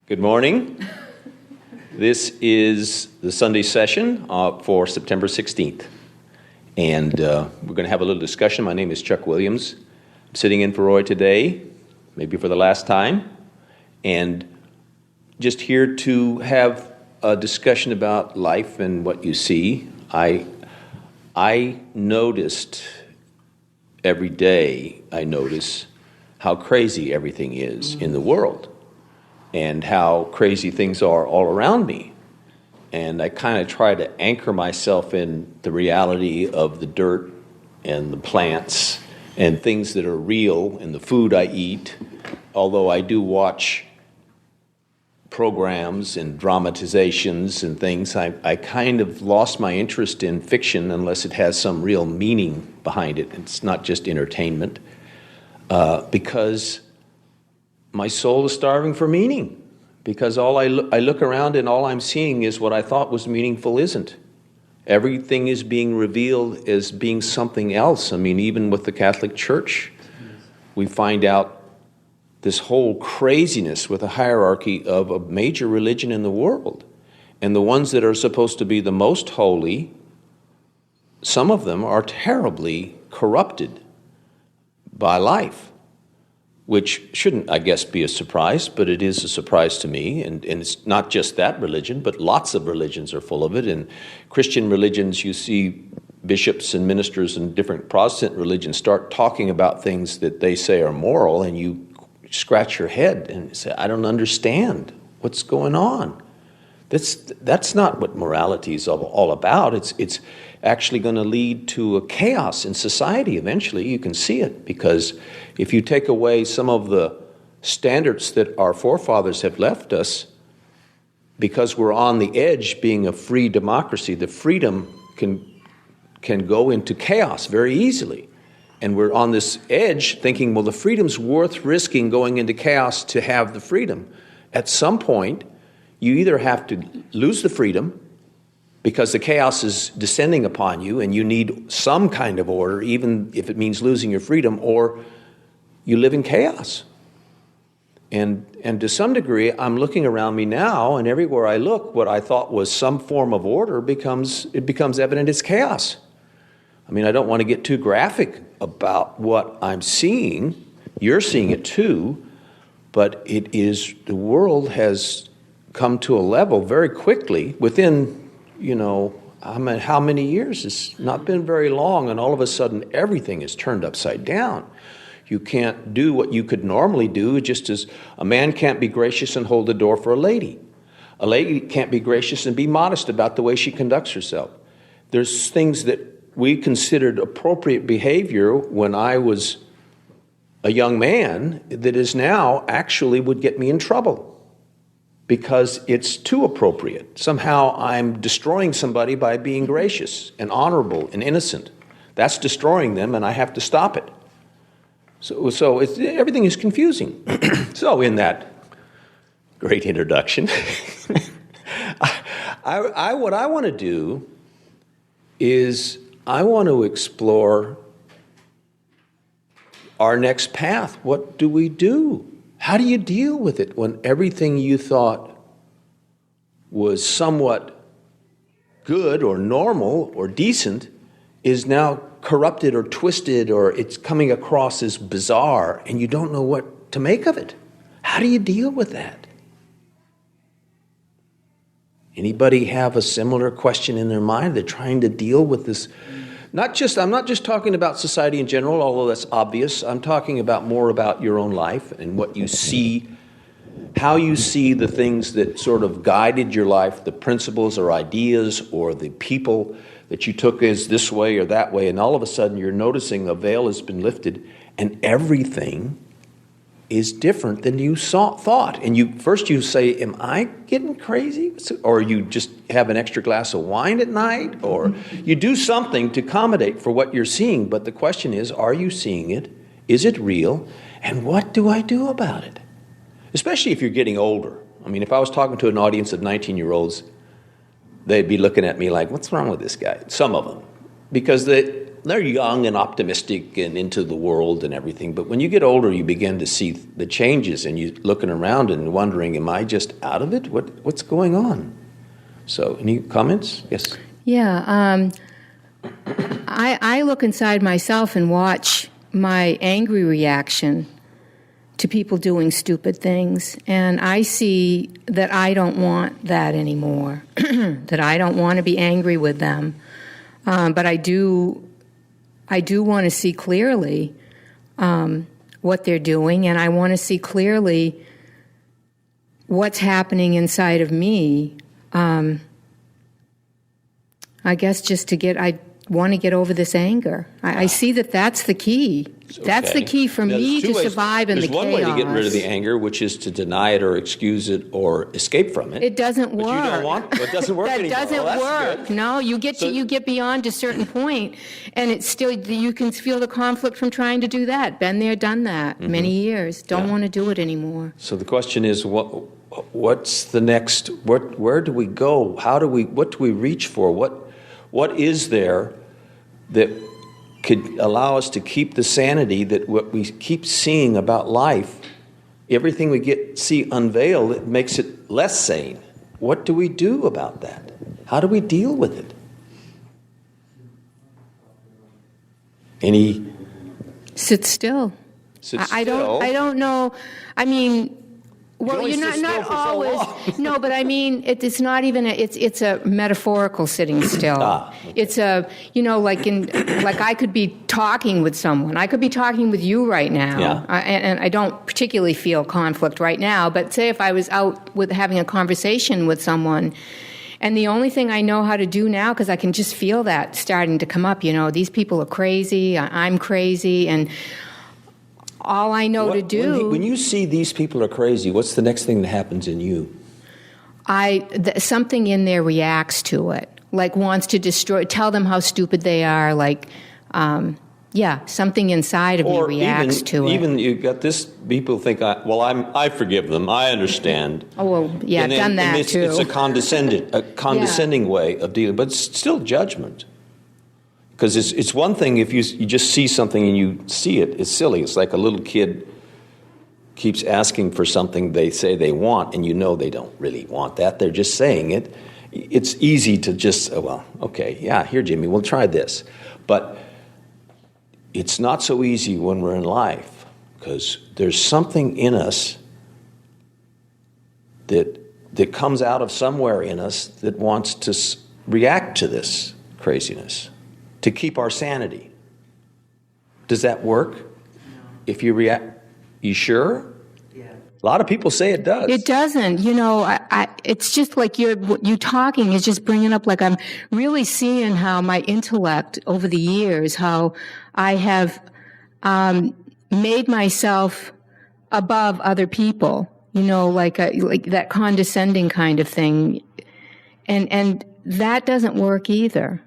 Good morning. This is the Sunday session for September 16th. And we're going to have a little discussion. My name is Chuck Williams. I'm sitting in for Roy today, maybe for the last time. And just here to have a discussion about life and what you see. I noticed every day, I notice how crazy everything is in the world. And how crazy things are all around me. And I kind of try to anchor myself in the reality of the dirt and the plants and things that are real and the food I eat. Although I do watch programs and dramatizations and things, I kind of lost my interest in fiction unless it has some real meaning behind it. It's not just entertainment. Because my soul is starving for meaning, because I look around and all I'm seeing is what I thought was meaningful isn't. Everything is being revealed as being something else. I mean, even with the Catholic Church, we find out this whole craziness with a hierarchy of a major religion in the world. And the ones that are supposed to be the most holy, some of them are terribly corrupted by life. Which shouldn't, I guess, be a surprise, but it is a surprise to me. And it's not just that religion, but lots of religions are full of it. And Christian religions, you see bishops and ministers in different Protestant religions start talking about things that they say are moral, and you scratch your head and say, I don't understand what's going on. That's not what morality is all about. It's actually going to lead to a chaos in society eventually. You can see it, because if you take away some of the standards that our forefathers have left us, because we're on the edge being a free democracy, the freedom can go into chaos very easily. And we're on this edge thinking, well, the freedom's worth risking going into chaos to have the freedom. At some point, you either have to lose the freedom because the chaos is descending upon you and you need some kind of order, even if it means losing your freedom, or you live in chaos. And to some degree, I'm looking around me now, and everywhere I look, what I thought was some form of order becomes evident it's chaos. I mean, I don't want to get too graphic about what I'm seeing. You're seeing it too, but the world has come to a level very quickly within, how many years? It's not been very long, and all of a sudden everything is turned upside down. You can't do what you could normally do, just as a man can't be gracious and hold the door for a lady. A lady can't be gracious and be modest about the way she conducts herself. There's things that we considered appropriate behavior when I was a young man that is now actually would get me in trouble, because it's too appropriate. Somehow I'm destroying somebody by being gracious and honorable and innocent. That's destroying them, and I have to stop it. So everything is confusing. So in that great introduction, what I want to do is I want to explore our next path. What do we do? How do you deal with it when everything you thought was somewhat good or normal or decent is now corrupted or twisted, or it's coming across as bizarre and you don't know what to make of it? How do you deal with that? Anybody have a similar question in their mind? They're trying to deal with this. I'm not just talking about society in general, although that's obvious. I'm talking about more about your own life and what you see, how you see the things that sort of guided your life, the principles or ideas or the people that you took as this way or that way, and all of a sudden you're noticing a veil has been lifted and everything is different than you thought. And you say, am I getting crazy? Or you just have an extra glass of wine at night, or you do something to accommodate for what you're seeing. But the question is, are you seeing it? Is it real? And what do I do about it? Especially if you're getting older. I mean, if I was talking to an audience of 19-year-olds, they'd be looking at me like, what's wrong with this guy? Some of them. Because they're young and optimistic and into the world and everything. But when you get older, you begin to see the changes, and you're looking around and wondering, am I just out of it? What's going on? So, any comments? Yes. Yeah. I look inside myself and watch my angry reaction to people doing stupid things, and I see that I don't want that anymore, that I don't want to be angry with them. But I do want to see clearly what they're doing, and I want to see clearly what's happening inside of me. I guess I want to get over this anger. I see that that's the key. Okay. That's the key for me to survive in the chaos. There's one way to get rid of the anger, which is to deny it or excuse it or escape from it. It doesn't work. But you don't want it doesn't work anymore. That doesn't work. Good. No, you get beyond a certain point, and it's still, you can feel the conflict from trying to do that. Been there, done that many years. Don't want to do it anymore. So the question is, what's the next? Where do we go? What do we reach for? What is there that could allow us to keep the sanity that what we keep seeing about life, everything we see unveiled, it makes it less sane? What do we do about that? How do we deal with it? Sit still. I don't know. I mean, well, you're not always. So no, but I mean, it's not even. It's a metaphorical sitting still. Okay. It's like I could be talking with someone. I could be talking with you right now, and I don't particularly feel conflict right now. But say if I was out having a conversation with someone, and the only thing I know how to do now, because I can just feel that starting to come up. These people are crazy. I'm crazy, and all I know to do. When you see these people are crazy, what's the next thing that happens in you? Something in there reacts to it, like wants to tell them how stupid they are, like, something inside of me reacts to it. Even you got this, people think, I forgive them, I understand. Oh, well, yeah, I've done that too. It's a condescending way of dealing, but it's still judgment. Because it's one thing if you just see something and you see it, it's silly. It's like a little kid keeps asking for something they say they want, and they don't really want that. They're just saying it. It's easy to just, here, Jimmy, we'll try this. But it's not so easy when we're in life, because there's something in us that comes out of somewhere in us that wants to react to this craziness, to keep our sanity. Does that work? If you react, you sure? Yeah. A lot of people say it does. It doesn't. It's just like you talking is just bringing up, like, I'm really seeing how my intellect over the years, how I have made myself above other people. Like that condescending kind of thing, and that doesn't work either.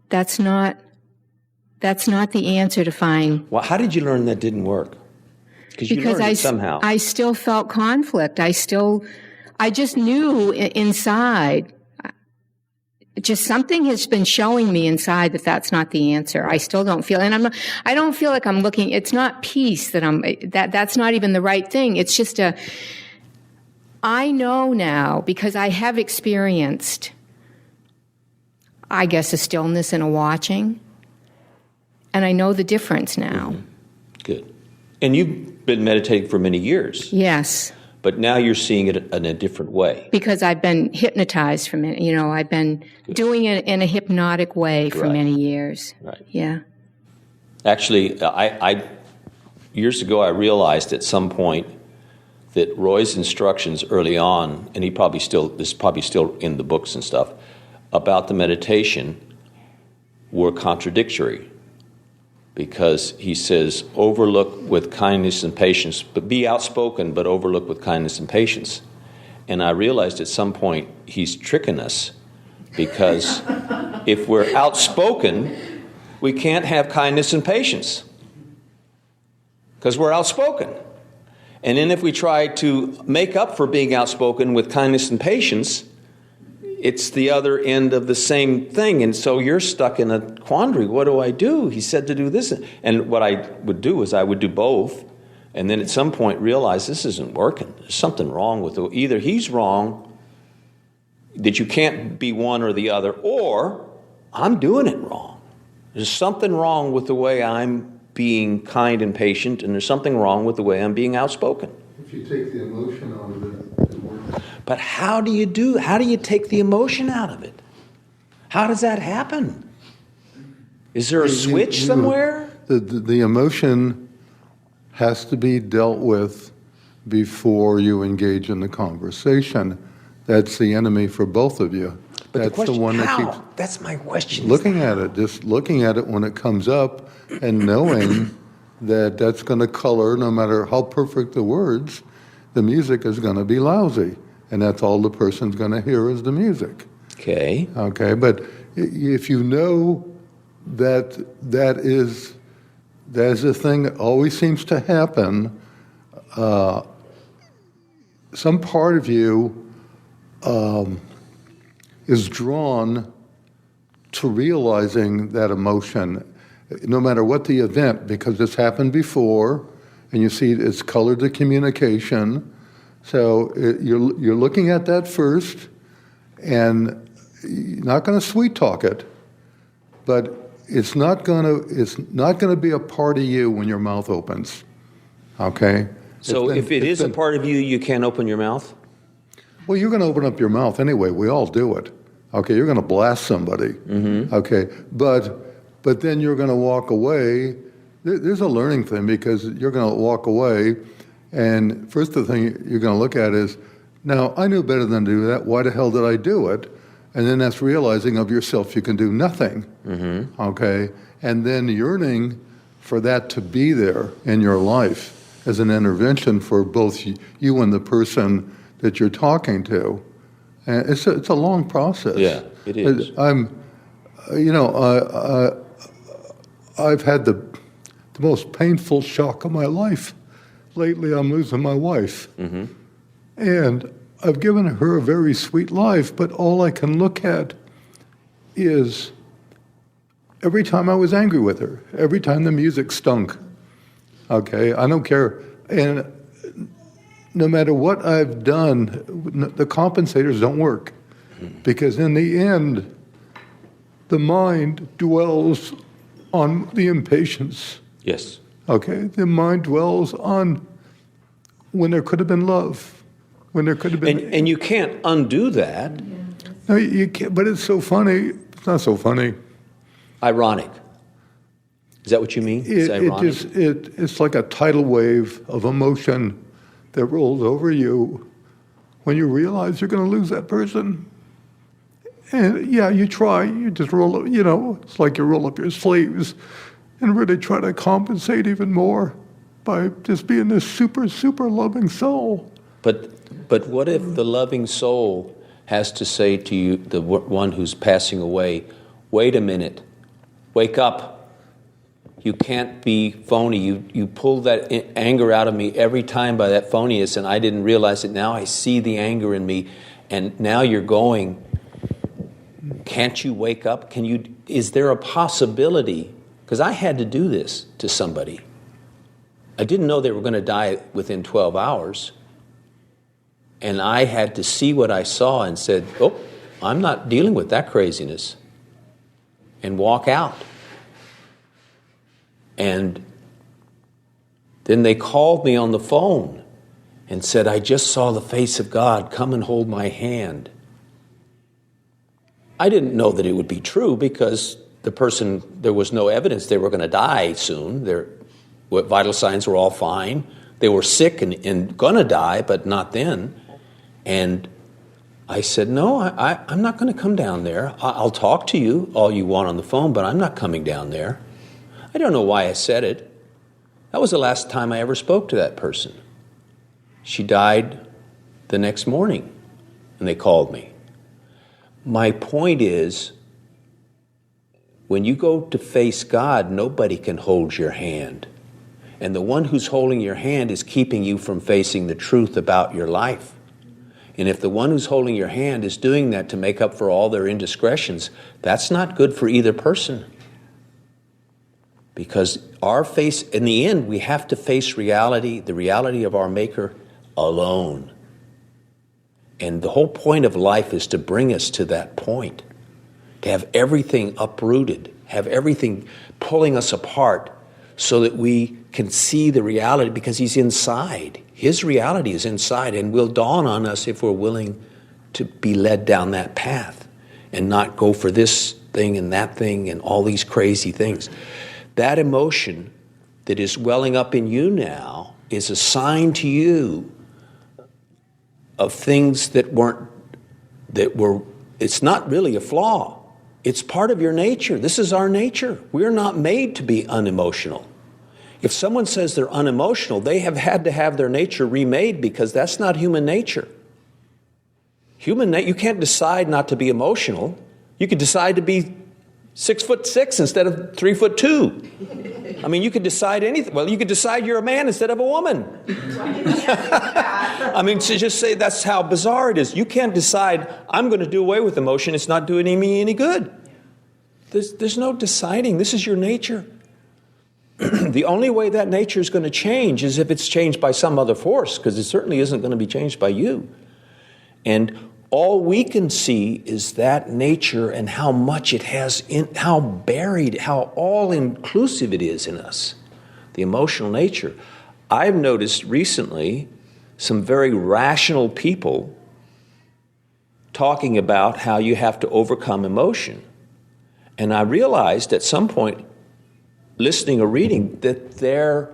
That's not the answer to find. Well, how did you learn that didn't work? Because you learned it somehow. I still felt conflict. I just knew inside. Just something has been showing me inside that that's not the answer. I still don't feel, and I don't feel like I'm looking. It's not peace that's not even the right thing. It's just I know now, because I have experienced, I guess, a stillness and a watching. And I know the difference now. Mm-hmm. Good. And you've been meditating for many years. Yes. But now you're seeing it in a different way. Because I've been hypnotized for many, I've been doing it in a hypnotic way for many years. Right. Yeah. Actually, I years ago I realized at some point that Roy's instructions early on, and this is probably still in the books and stuff, about the meditation were contradictory. Because he says, overlook with kindness and patience, but be outspoken, but overlook with kindness and patience. And I realized at some point he's tricking us, because if we're outspoken, we can't have kindness and patience, because we're outspoken. And then if we try to make up for being outspoken with kindness and patience, it's the other end of the same thing. And so you're stuck in a quandary. What do I do? He said to do this. And what I would do is I would do both. And then at some point realize this isn't working. There's something wrong with it. Either he's wrong, that you can't be one or the other, or I'm doing it wrong. There's something wrong with the way I'm being kind and patient, and there's something wrong with the way I'm being outspoken. If you take the emotion out of it, it works. But how do you take the emotion out of it? How does that happen? Is there a switch somewhere? The emotion has to be dealt with before you engage in the conversation. That's the enemy for both of you. But that's the question, one that how? keeps That's my question. looking at it, just looking at it when it comes up and knowing that that's going to color, no matter how perfect the words, the music is going to be lousy. And that's all the person's going to hear is the music. Okay. Okay, but if you know that is a thing that always seems to happen, some part of you is drawn to realizing that emotion, no matter what the event, because it's happened before, and you see it's colored the communication. So you're looking at that first, and you're not going to sweet talk it, but it's not going to be a part of you when your mouth opens. Okay. So if it is a part of you, you can't open your mouth? Well, you're going to open up your mouth anyway. We all do it. Okay, you're going to blast somebody. Mm-hmm. Okay, but then you're going to walk away. There's a learning thing, because you're going to walk away, and first the thing you're going to look at is, now, I knew better than to do that. Why the hell did I do it? And then that's realizing of yourself you can do nothing. Mm-hmm. Okay, and then yearning for that to be there in your life as an intervention for both you and the person that you're talking to. And it's a long process. Yeah, it is. I've had the most painful shock of my life. Lately, I'm losing my wife. Mm-hmm. And I've given her a very sweet life, but all I can look at is every time I was angry with her, every time the music stunk. Okay, I don't care. And no matter what I've done, the compensators don't work. Because in the end, the mind dwells on the impatience. Yes. Okay? The mind dwells on when there could have been love, when there could have been... And you can't undo that. No, you can't, but it's so funny. It's not so funny. Ironic. Is that what you mean? It's ironic? It's like a tidal wave of emotion that rolls over you when you realize you're going to lose that person. And yeah, you try. You just roll, it's like you roll up your sleeves and really try to compensate even more by just being this super, super loving soul. But what if the loving soul has to say to you, the one who's passing away, wait a minute, wake up. You can't be phony. You pull that anger out of me every time by that phoniness, and I didn't realize it. Now I see the anger in me, and now you're going, can't you wake up? Is there a possibility? Because I had to do this to somebody. I didn't know they were going to die within 12 hours. And I had to see what I saw and said, oh, I'm not dealing with that craziness. And walk out. And then they called me on the phone and said, I just saw the face of God. Come and hold my hand. I didn't know that it would be true because there was no evidence they were going to die soon. Their vital signs were all fine. They were sick and going to die, but not then. And I said, no, I'm not going to come down there. I'll talk to you all you want on the phone, but I'm not coming down there. I don't know why I said it. That was the last time I ever spoke to that person. She died the next morning, and they called me. My point is, when you go to face God, nobody can hold your hand. And the one who's holding your hand is keeping you from facing the truth about your life. And if the one who's holding your hand is doing that to make up for all their indiscretions, that's not good for either person. Because in the end, we have to face reality, the reality of our Maker, alone. And the whole point of life is to bring us to that point, to have everything uprooted, have everything pulling us apart so that we can see the reality, because he's inside. His reality is inside and will dawn on us if we're willing to be led down that path and not go for this thing and that thing and all these crazy things. That emotion that is welling up in you now is a sign to you of things that were, it's not really a flaw. It's part of your nature. This is our nature. We're not made to be unemotional. If someone says they're unemotional, they have had to have their nature remade, because that's not human nature. You can't decide not to be emotional. You could decide to be 6'6" instead of 3'2". I mean, you could decide anything. Well, you could decide you're a man instead of a woman. I mean, to just say that's how bizarre it is. You can't decide, I'm going to do away with emotion. It's not doing me any good. There's no deciding. This is your nature. The only way that nature is going to change is if it's changed by some other force, because it certainly isn't going to be changed by you. And all we can see is that nature and how much it has, how buried, how all-inclusive it is in us, the emotional nature. I've noticed recently some very rational people talking about how you have to overcome emotion. And I realized at some point, listening or reading, that their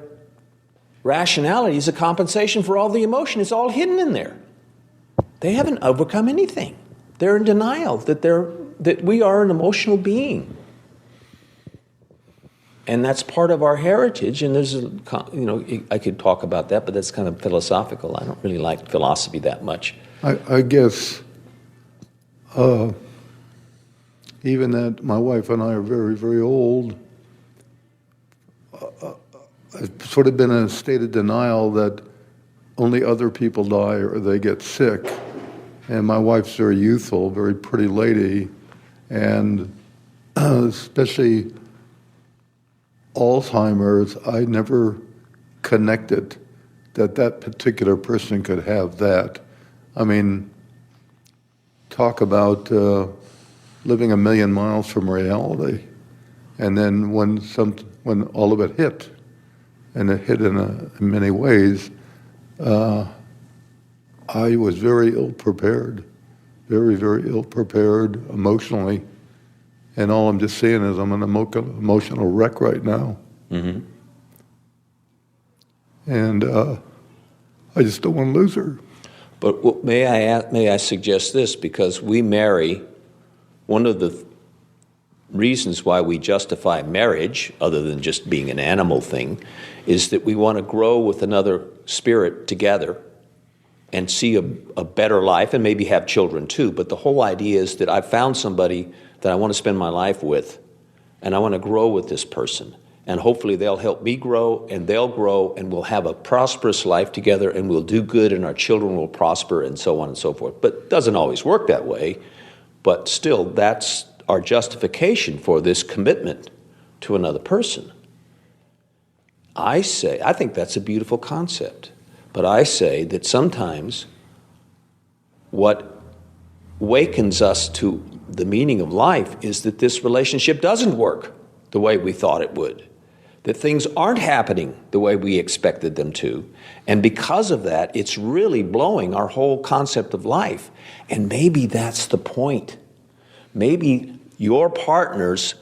rationality is a compensation for all the emotion. It's all hidden in there. They haven't overcome anything. They're in denial that we are an emotional being. And that's part of our heritage. And there's I could talk about that, but that's kind of philosophical. I don't really like philosophy that much. I guess even that my wife and I are very, very old, I've sort of been in a state of denial that only other people die or they get sick. And my wife's very youthful, very pretty lady, and especially Alzheimer's, I never connected that particular person could have that. I mean, talk about living a million miles from reality. And then when all of it hit, and it hit in many ways, I was very ill-prepared, very, very ill-prepared emotionally. And all I'm just saying is I'm an emotional wreck right now. Mm-hmm. And I just don't want to lose her. But may I suggest this? Because we marry, one of the reasons why we justify marriage, other than just being an animal thing, is that we want to grow with another spirit together and see a better life, and maybe have children too. But the whole idea is that I've found somebody that I want to spend my life with, and I want to grow with this person. And hopefully they'll help me grow, and they'll grow, and we'll have a prosperous life together, and we'll do good, and our children will prosper, and so on and so forth. But it doesn't always work that way. But still, that's our justification for this commitment to another person. I think that's a beautiful concept. But I say that sometimes what wakens us to the meaning of life is that this relationship doesn't work the way we thought it would, that things aren't happening the way we expected them to. And because of that, it's really blowing our whole concept of life. And maybe that's the point. Maybe your partner's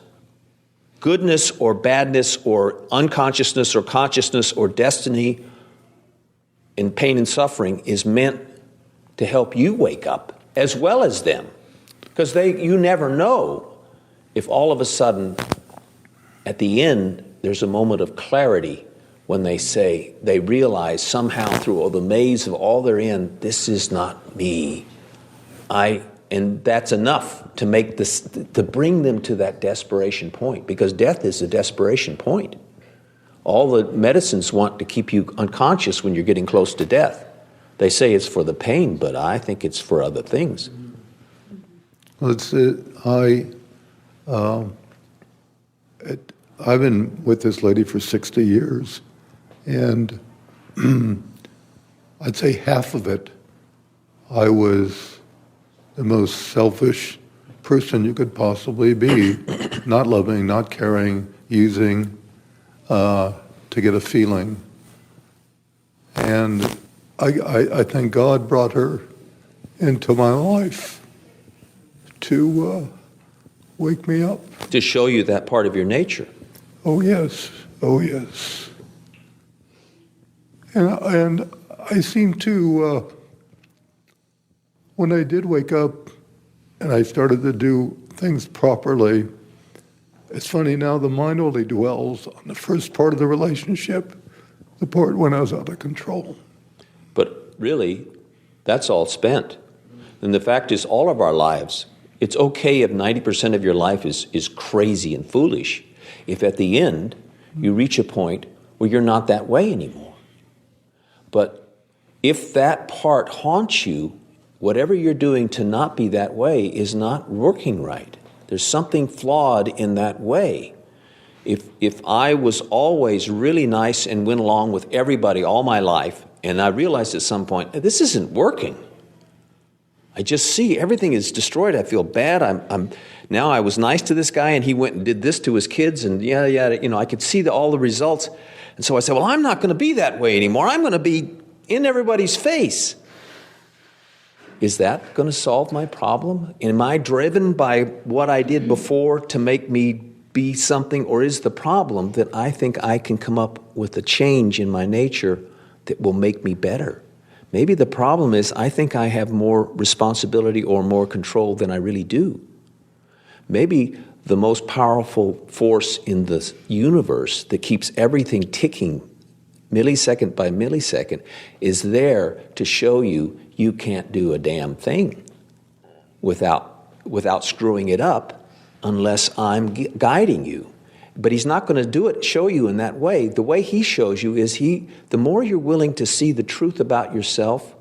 goodness or badness or unconsciousness or consciousness or destiny in pain and suffering is meant to help you wake up as well as them. Because you never know if all of a sudden at the end there's a moment of clarity when they realize somehow through all the maze of all they're in, this is not me. And that's enough to bring them to that desperation point, because death is a desperation point. All the medicines want to keep you unconscious when you're getting close to death. They say it's for the pain, but I think it's for other things. I've been with this lady for 60 years, and I'd say half of it, I was the most selfish person you could possibly be, not loving, not caring, using to get a feeling. And I think God brought her into my life to wake me up. To show you that part of your nature. Oh, yes. Oh, yes. And I seem to, when I did wake up and I started to do things properly, it's funny now, the mind only dwells on the first part of the relationship, the part when I was out of control. But really, that's all spent. And the fact is, all of our lives, it's okay if 90% of your life is crazy and foolish, if at the end you reach a point where you're not that way anymore. But if that part haunts you, whatever you're doing to not be that way is not working right. There's something flawed in that way. If I was always really nice and went along with everybody all my life, and I realized at some point, this isn't working. I just see everything is destroyed. I feel bad. Now I was nice to this guy, and he went and did this to his kids, and I could see all the results. And so I said, well, I'm not going to be that way anymore. I'm going to be in everybody's face. Is that going to solve my problem? Am I driven by what I did before to make me be something, or is the problem that I think I can come up with a change in my nature that will make me better? Maybe the problem is I think I have more responsibility or more control than I really do. Maybe the most powerful force in the universe that keeps everything ticking millisecond by millisecond is there to show you you can't do a damn thing without screwing it up unless I'm guiding you. But he's not going to show you in that way. The way he shows you is the more you're willing to see the truth about yourself,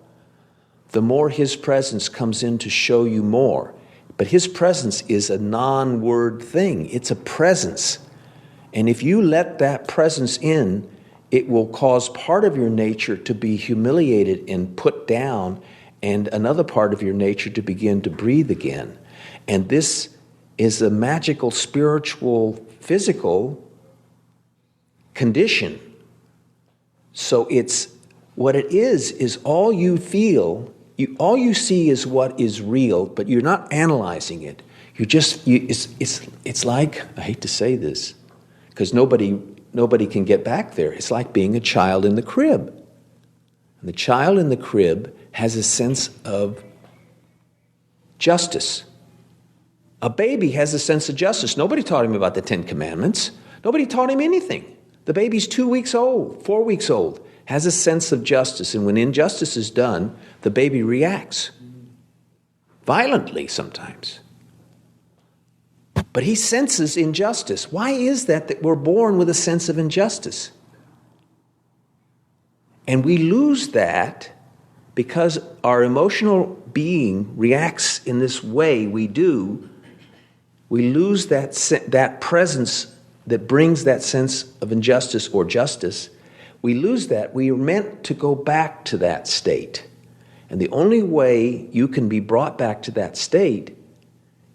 the more his presence comes in to show you more. But his presence is a non-word thing. It's a presence. And if you let that presence in, it will cause part of your nature to be humiliated and put down, and another part of your nature to begin to breathe again. And this is a magical, spiritual, physical condition. So it's what it is all you feel, all you see is what is real, but you're not analyzing it. It's like, I hate to say this, because nobody can get back there. It's like being a child in the crib. And the child in the crib has a sense of justice. A baby has a sense of justice. Nobody taught him about the 10 Commandments. Nobody taught him anything. The baby's 2 weeks old, 4 weeks old, has a sense of justice. And when injustice is done, the baby reacts violently sometimes. But he senses injustice. Why is that we're born with a sense of injustice? And we lose that because our emotional being reacts in this way we do. We lose that presence that brings that sense of injustice or justice. We lose that. We are meant to go back to that state. And the only way you can be brought back to that state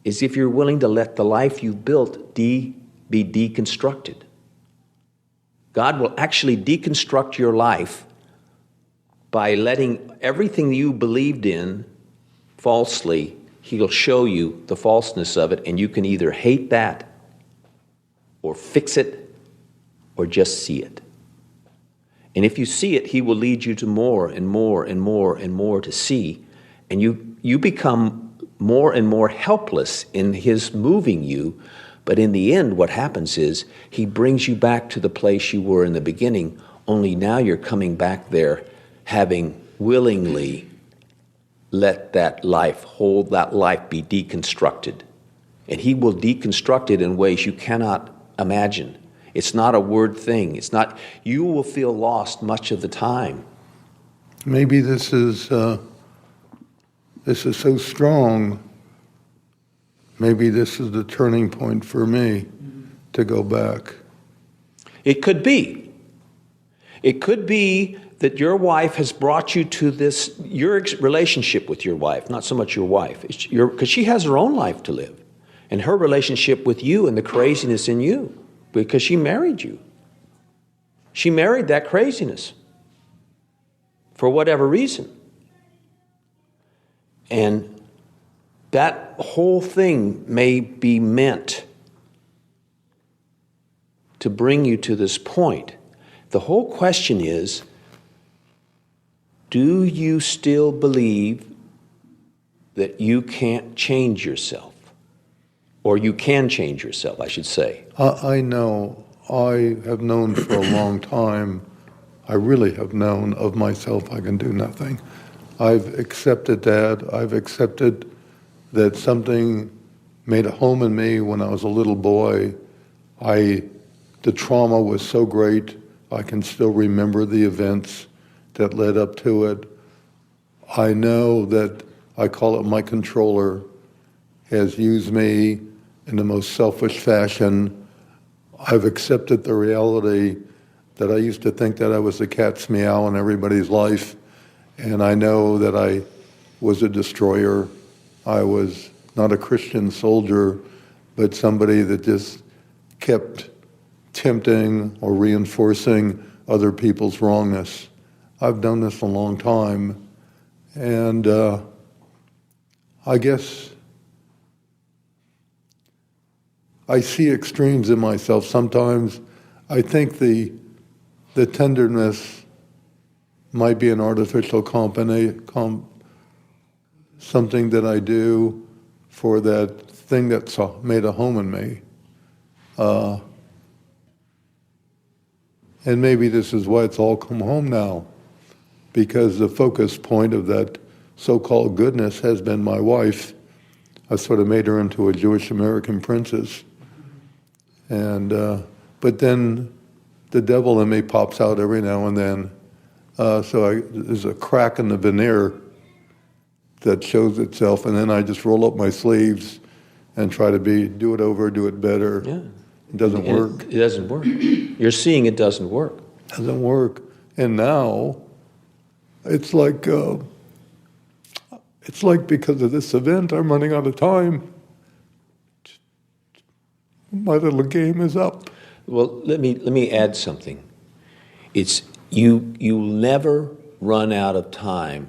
is if you're willing to let the life you've built be deconstructed. God will actually deconstruct your life by letting everything you believed in falsely, he'll show you the falseness of it, and you can either hate that or fix it or just see it. And if you see it, he will lead you to more and more and more and more to see, and you become more and more helpless in his moving you. But in the end, what happens is he brings you back to the place you were in the beginning, only now you're coming back there having willingly let that life be deconstructed. And he will deconstruct it in ways you cannot imagine. It's not a word thing. You will feel lost much of the time. Maybe this is so strong. Maybe this is the turning point for me to go back. It could be. It could be that your wife has brought you to this, your relationship with your wife, not so much your wife, because she has her own life to live, and her relationship with you and the craziness in you, because she married you. She married that craziness for whatever reason. And that whole thing may be meant to bring you to this point. The whole question is, do you still believe that you can't change yourself? Or you can change yourself, I should say. I know. I have known for a long time. I really have known of myself I can do nothing. I've accepted that. I've accepted that something made a home in me when I was a little boy. The trauma was so great, I can still remember the events that led up to it. I know that, I call it my controller, has used me in the most selfish fashion. I've accepted the reality that I used to think that I was the cat's meow in everybody's life, and I know that I was a destroyer. I was not a Christian soldier, but somebody that just kept tempting or reinforcing other people's wrongness. I've done this a long time, and I guess I see extremes in myself. Sometimes I think the tenderness might be an artificial something that I do for that thing that's made a home in me. And maybe this is why it's all come home now, because the focus point of that so-called goodness has been my wife. I sort of made her into a Jewish American princess. And but then the devil in me pops out every now and then. There's a crack in the veneer that shows itself, and then I just roll up my sleeves and try to do it over, do it better. Yeah. It doesn't work. It doesn't work. You're seeing it doesn't work. It doesn't work. And now, it's like because of this event, I'm running out of time. My little game is up. Well, let me add something. It's you'll never run out of time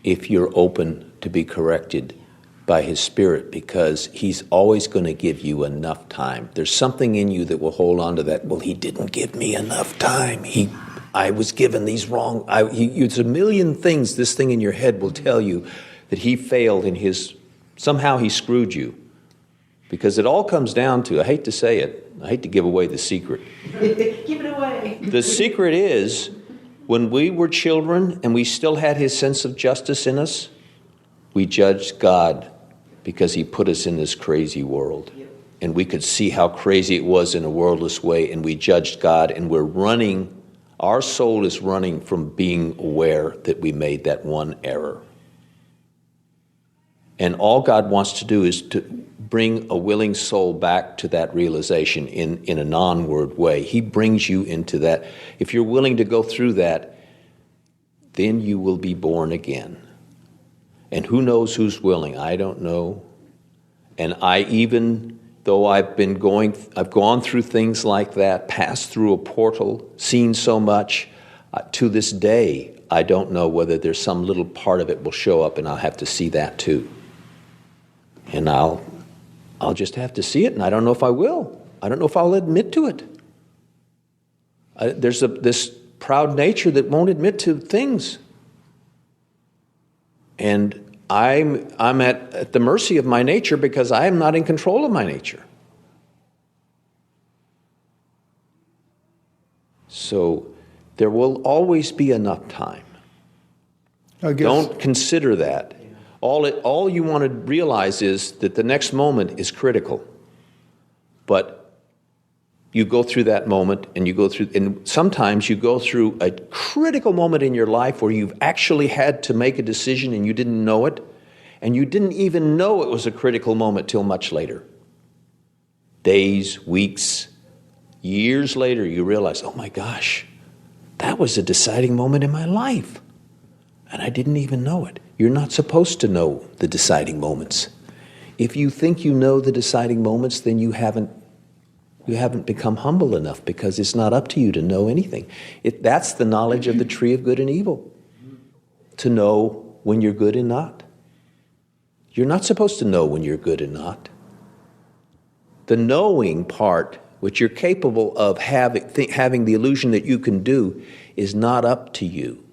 if you're open to be corrected by His Spirit, because He's always going to give you enough time. There's something in you that will hold on to that. Well, He didn't give me enough time. I was given these wrong. It's a million things. This thing in your head will tell you that He failed in somehow He screwed you. Because it all comes down to, I hate to say it, I hate to give away the secret. Give it away. The secret is, when we were children and we still had His sense of justice in us, we judged God because He put us in this crazy world. And we could see how crazy it was in a worldless way, and we judged God, and our soul is running from being aware that we made that one error. And all God wants to do is to bring a willing soul back to that realization in a non-word way. He brings you into that. If you're willing to go through that, then you will be born again. And who knows who's willing? I don't know. And though I've gone through things like that, passed through a portal, seen so much, to this day, I don't know whether there's some little part of it will show up, and I'll have to see that too. And I'll just have to see it, and I don't know if I will. I don't know if I'll admit to it. There's this proud nature that won't admit to things. And I'm at the mercy of my nature because I am not in control of my nature. So there will always be enough time. Don't consider that. All you want to realize is that the next moment is critical. But you go through that moment, and sometimes you go through a critical moment in your life where you've actually had to make a decision and you didn't know it, and you didn't even know it was a critical moment till much later. Days, weeks, years later, you realize, oh my gosh, that was a deciding moment in my life, and I didn't even know it. You're not supposed to know the deciding moments. If you think you know the deciding moments, then you haven't become humble enough, because it's not up to you to know anything. That's the knowledge of the tree of good and evil, to know when you're good and not. You're not supposed to know when you're good and not. The knowing part, which you're capable of having the illusion that you can do, is not up to you.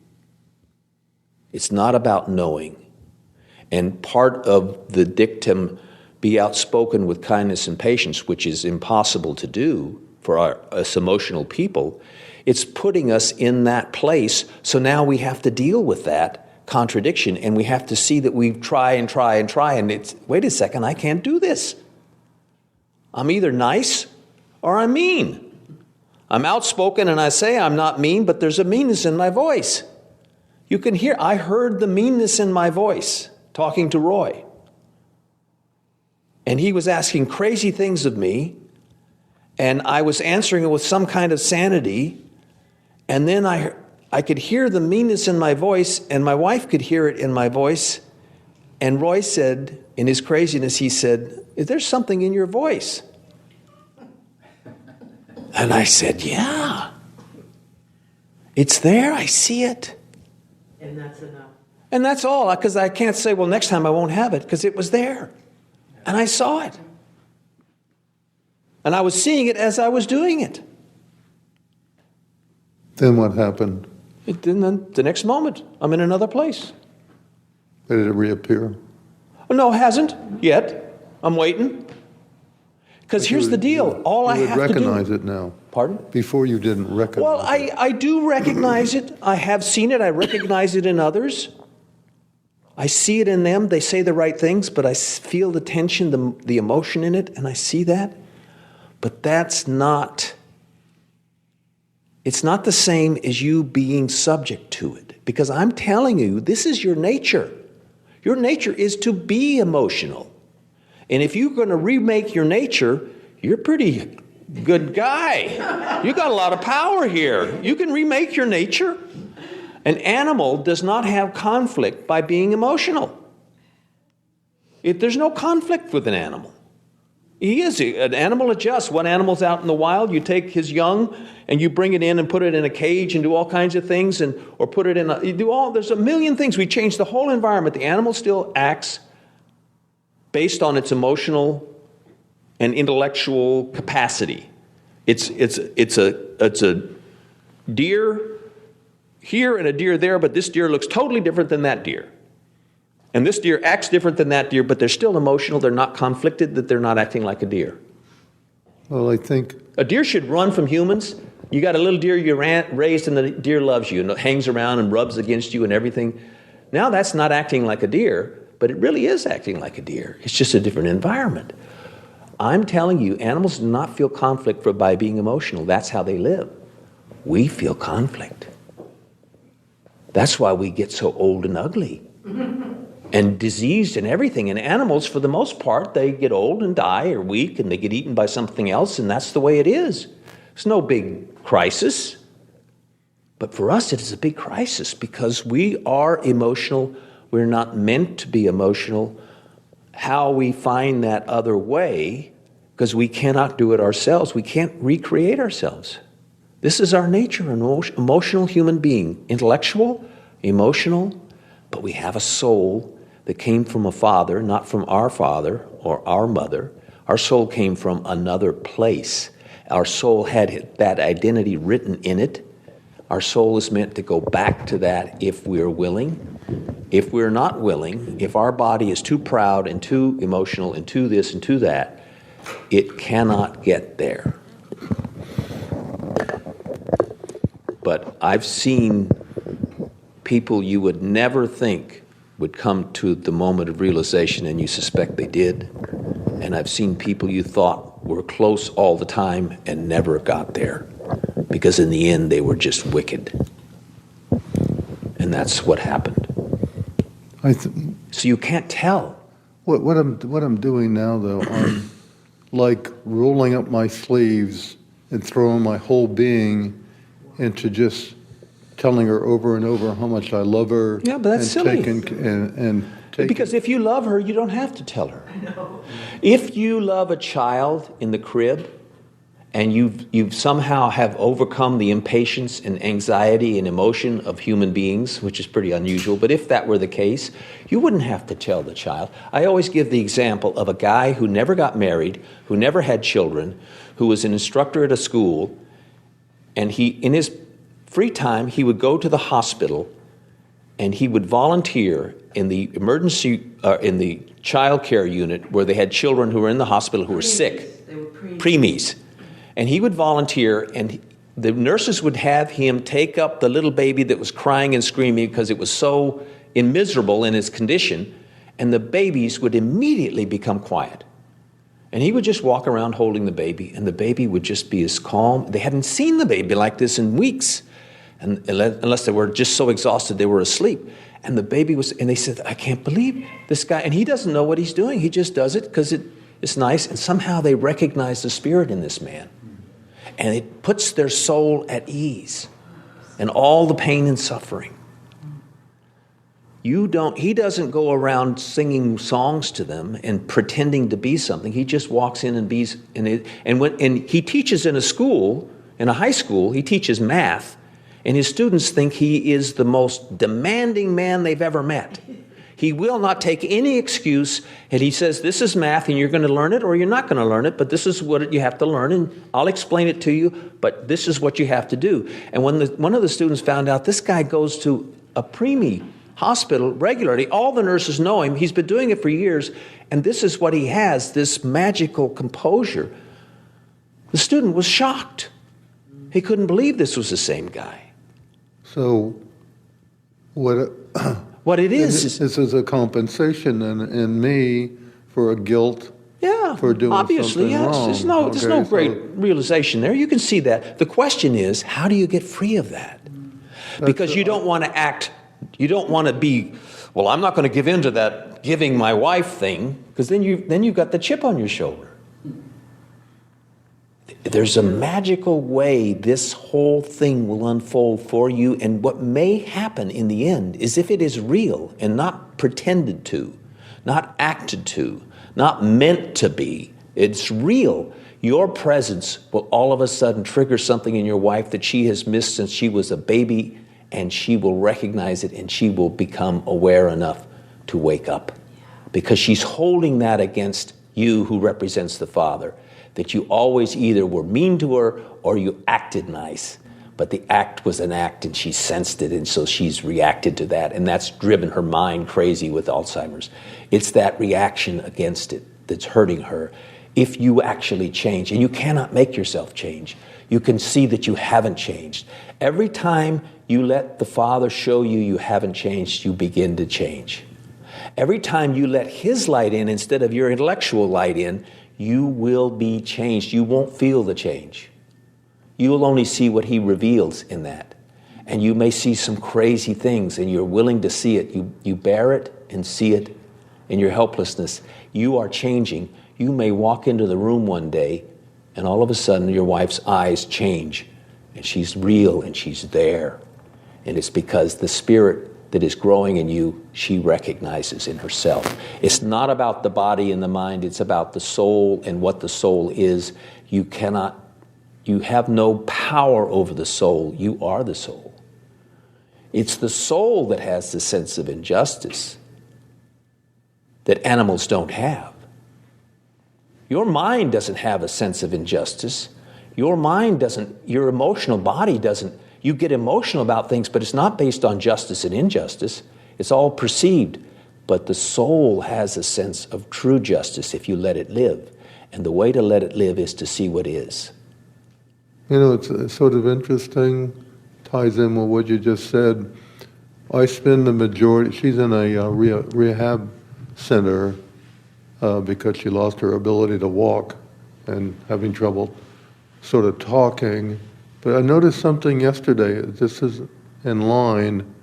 It's not about knowing. And part of the dictum, be outspoken with kindness and patience, which is impossible to do for us emotional people, it's putting us in that place. So now we have to deal with that contradiction, and we have to see that we try, and it's, wait a second, I can't do this. I'm either nice or I'm mean. I'm outspoken and I say I'm not mean, but there's a meanness in my voice. You can hear, I heard the meanness in my voice talking to Roy. And he was asking crazy things of me, and I was answering it with some kind of sanity, and then I could hear the meanness in my voice, and my wife could hear it in my voice, and Roy said, in his craziness, he said, is there something in your voice? And I said, yeah. It's there, I see it. And that's enough. And that's all, because I can't say, well, next time I won't have it, because it was there. And I saw it. And I was seeing it as I was doing it. Then what happened? Then the next moment, I'm in another place. Did it reappear? No, it hasn't yet. I'm waiting. Because here's the deal. All I have to do... You would recognize it now. Pardon? Before you didn't recognize well, it. I do recognize it. I have seen it. I recognize it in others. I see it in them. They say the right things, but I feel the tension, the emotion in it, and I see that. But that's not... It's not the same as you being subject to it. Because I'm telling you, this is your nature. Your nature is to be emotional. And if you're going to remake your nature, you're a pretty good guy. You got a lot of power here. You can remake your nature. An animal does not have conflict by being emotional. There's no conflict with an animal. An animal adjusts. One animal's out in the wild, you take his young and you bring it in and put it in a cage and do all kinds of things, or put it in there's a million things. We change the whole environment. The animal still acts based on its emotional and intellectual capacity. It's a deer here and a deer there, but this deer looks totally different than that deer. And this deer acts different than that deer, but they're still emotional. They're not conflicted, that they're not acting like a deer. Well, I think... A deer should run from humans. You got a little deer you raised, and the deer loves you and hangs around and rubs against you and everything. Now that's not acting like a deer, but it really is acting like a deer. It's just a different environment. I'm telling you, animals do not feel conflict by being emotional. That's how they live. We feel conflict. That's why we get so old and ugly and diseased and everything. And animals, for the most part, they get old and die or weak, and they get eaten by something else, and that's the way it is. It's no big crisis. But for us, it is a big crisis because we are emotional. We're not meant to be emotional. How we find that other way, because we cannot do it ourselves. We can't recreate ourselves. This is our nature, an emotional human being. Intellectual, emotional, but we have a soul that came from a father, not from our father or our mother. Our soul came from another place. Our soul had that identity written in it. Our soul is meant to go back to that if we're willing. If we're not willing, if our body is too proud and too emotional and too this and too that, it cannot get there. But I've seen people you would never think would come to the moment of realization, and you suspect they did. And I've seen people you thought were close all the time and never got there, because in the end they were just wicked. And that's what happened. So you can't tell. What I'm doing now, though, I'm like rolling up my sleeves and throwing my whole being into just telling her over and over how much I love her. Yeah, but that's silly. Because if you love her, you don't have to tell her. I know. If you love a child in the crib, and you've somehow have overcome the impatience and anxiety and emotion of human beings, which is pretty unusual, but if that were the case, you wouldn't have to tell the child. I always give the example of a guy who never got married, who never had children, who was an instructor at a school, and he, in his free time, he would go to the hospital and he would volunteer in the in the child care unit where they had children who were in the hospital who were sick. They were preemies. And he would volunteer, and the nurses would have him take up the little baby that was crying and screaming because it was so miserable in its condition, and the babies would immediately become quiet. And he would just walk around holding the baby, and the baby would just be as calm. They hadn't seen the baby like this in weeks, and unless they were just so exhausted they were asleep. And the baby was, and they said, I can't believe this guy. And he doesn't know what he's doing. He just does it because it's nice. And somehow they recognize the spirit in this man. And it puts their soul at ease and all the pain and suffering. He doesn't go around singing songs to them and pretending to be something. He just walks in and bees. And he teaches in a school, in a high school, he teaches math. And his students think he is the most demanding man they've ever met. He will not take any excuse, and he says, this is math, and you're going to learn it or you're not going to learn it, but this is what you have to learn, and I'll explain it to you, but this is what you have to do. And when one of the students found out this guy goes to a preemie hospital regularly, all the nurses know him, he's been doing it for years, and this is what he has, this magical composure. The student was shocked. He couldn't believe this was the same guy. So what it is this is a compensation in me for a guilt for doing obviously, something yes. wrong. There's no great realization there. You can see that. The question is, how do you get free of that? Because you don't want to act, you don't want to be, well, I'm not going to give in to that giving my wife thing, because then you've got the chip on your shoulder. There's a magical way this whole thing will unfold for you, and what may happen in the end is, if it is real and not pretended to, not acted to, not meant to be, it's real, your presence will all of a sudden trigger something in your wife that she has missed since she was a baby, and she will recognize it, and she will become aware enough to wake up, because she's holding that against you, who represents the Father, that you always either were mean to her or you acted nice. But the act was an act, and she sensed it, and so she's reacted to that, and that's driven her mind crazy with Alzheimer's. It's that reaction against it that's hurting her. If you actually change, and you cannot make yourself change, you can see that you haven't changed. Every time you let the Father show you haven't changed, you begin to change. Every time you let His light in instead of your intellectual light in, you will be changed. You won't feel the change. You will only see what He reveals in that. And you may see some crazy things, and you're willing to see it. You bear it and see it in your helplessness. You are changing. You may walk into the room one day, and all of a sudden your wife's eyes change, and she's real, and she's there. And it's because the Spirit that is growing in you, she recognizes in herself. It's not about the body and the mind, it's about the soul and what the soul is. You have no power over the soul, you are the soul. It's the soul that has the sense of injustice that animals don't have. Your mind doesn't have a sense of injustice. Your mind doesn't, your emotional body doesn't. You get emotional about things, but it's not based on justice and injustice. It's all perceived. But the soul has a sense of true justice if you let it live. And the way to let it live is to see what is. You know, it's sort of interesting, ties in with what you just said. I spend the majority, she's in a rehab center because she lost her ability to walk and having trouble sort of talking. But I noticed something yesterday. This is in line.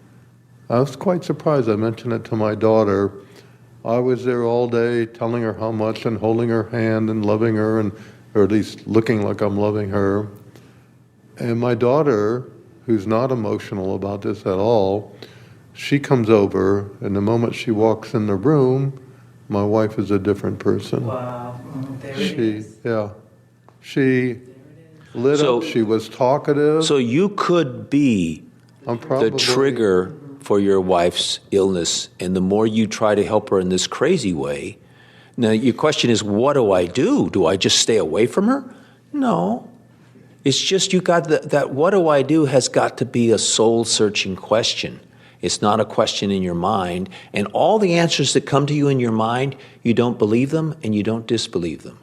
I was quite surprised. I mentioned it to my daughter. I was there all day telling her how much and holding her hand and loving her, and or at least looking like I'm loving her. And my daughter, who's not emotional about this at all, she comes over, and the moment she walks in the room, my wife is a different person. Wow. There it is. Yeah. She lit up, she was talkative. So you could be the trigger for your wife's illness, and the more you try to help her in this crazy way. Now, your question is, what do I do? Do I just stay away from her? No. It's just you got that what do I do has got to be a soul-searching question. It's not a question in your mind. And all the answers that come to you in your mind, you don't believe them and you don't disbelieve them.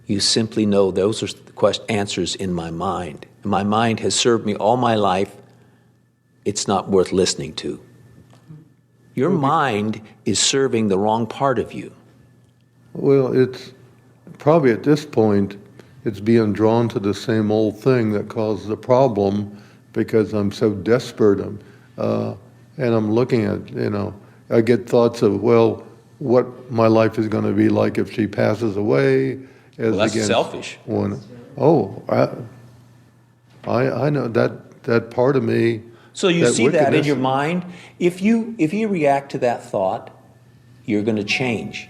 You simply know those are the answers in my mind. And my mind has served me all my life. It's not worth listening to. Your mind is serving the wrong part of you. Well, it's probably at this point, it's being drawn to the same old thing that caused the problem because I'm so desperate. And I'm looking at, I get thoughts of, well, what my life is going to be like if she passes away. Well, that's selfish. I know that part of me. So you see that in your mind. If you react to that thought, you're going to change.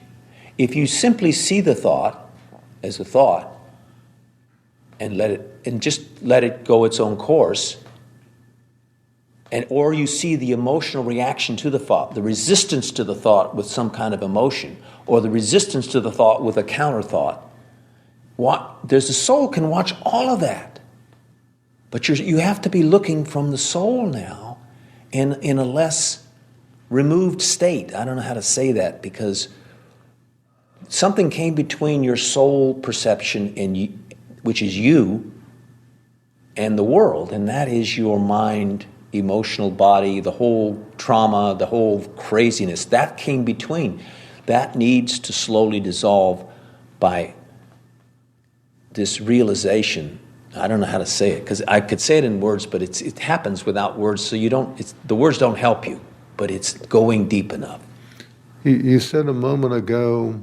If you simply see the thought as a thought and just let it go its own course, or you see the emotional reaction to the thought, the resistance to the thought with some kind of emotion, or the resistance to the thought with a counter thought. The soul can watch all of that. But you have to be looking from the soul now in a less removed state. I don't know how to say that because something came between your soul perception, which is you, and the world, and that is your mind, emotional body, the whole trauma, the whole craziness. That came between. That needs to slowly dissolve by this realization. I don't know how to say it because I could say it in words, but it happens without words. So the words don't help you, but it's going deep enough. You said a moment ago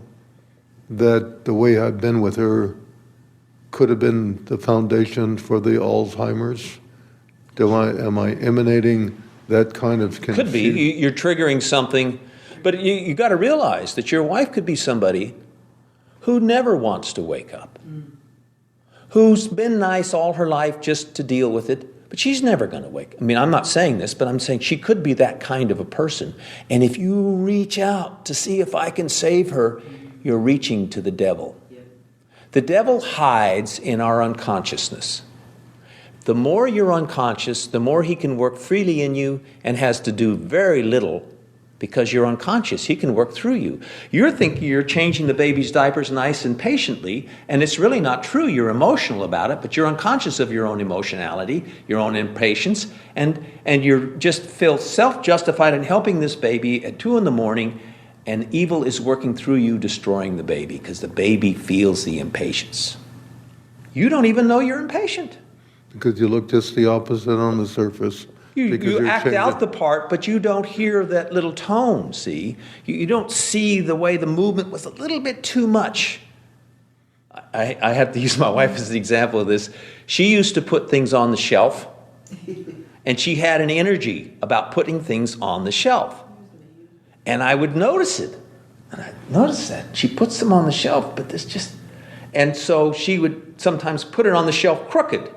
that the way I've been with her could have been the foundation for the Alzheimer's. Am I emanating that kind of confusion? Could be. You're triggering something, but you got to realize that your wife could be somebody who never wants to wake up. Who's been nice all her life just to deal with it, but she's never going to wake. I mean, I'm not saying this, but I'm saying she could be that kind of a person. And if you reach out to see if I can save her, you're reaching to the devil. The devil hides in our unconsciousness. The more you're unconscious, the more he can work freely in you and has to do very little because you're unconscious. He can work through you. You're thinking you're changing the baby's diapers nice and patiently, and it's really not true. You're emotional about it, but you're unconscious of your own emotionality, your own impatience, and you just feel self-justified in helping this baby at 2 a.m, and evil is working through you, destroying the baby, because the baby feels the impatience. You don't even know you're impatient. Because you look just the opposite on the surface. You act out the part, but you don't hear that little tone, see? You don't see the way the movement was a little bit too much. I have to use my wife as the example of this. She used to put things on the shelf, and she had an energy about putting things on the shelf. And I would notice it. And I noticed that. She puts them on the shelf, but there's just... And so she would sometimes put it on the shelf crooked.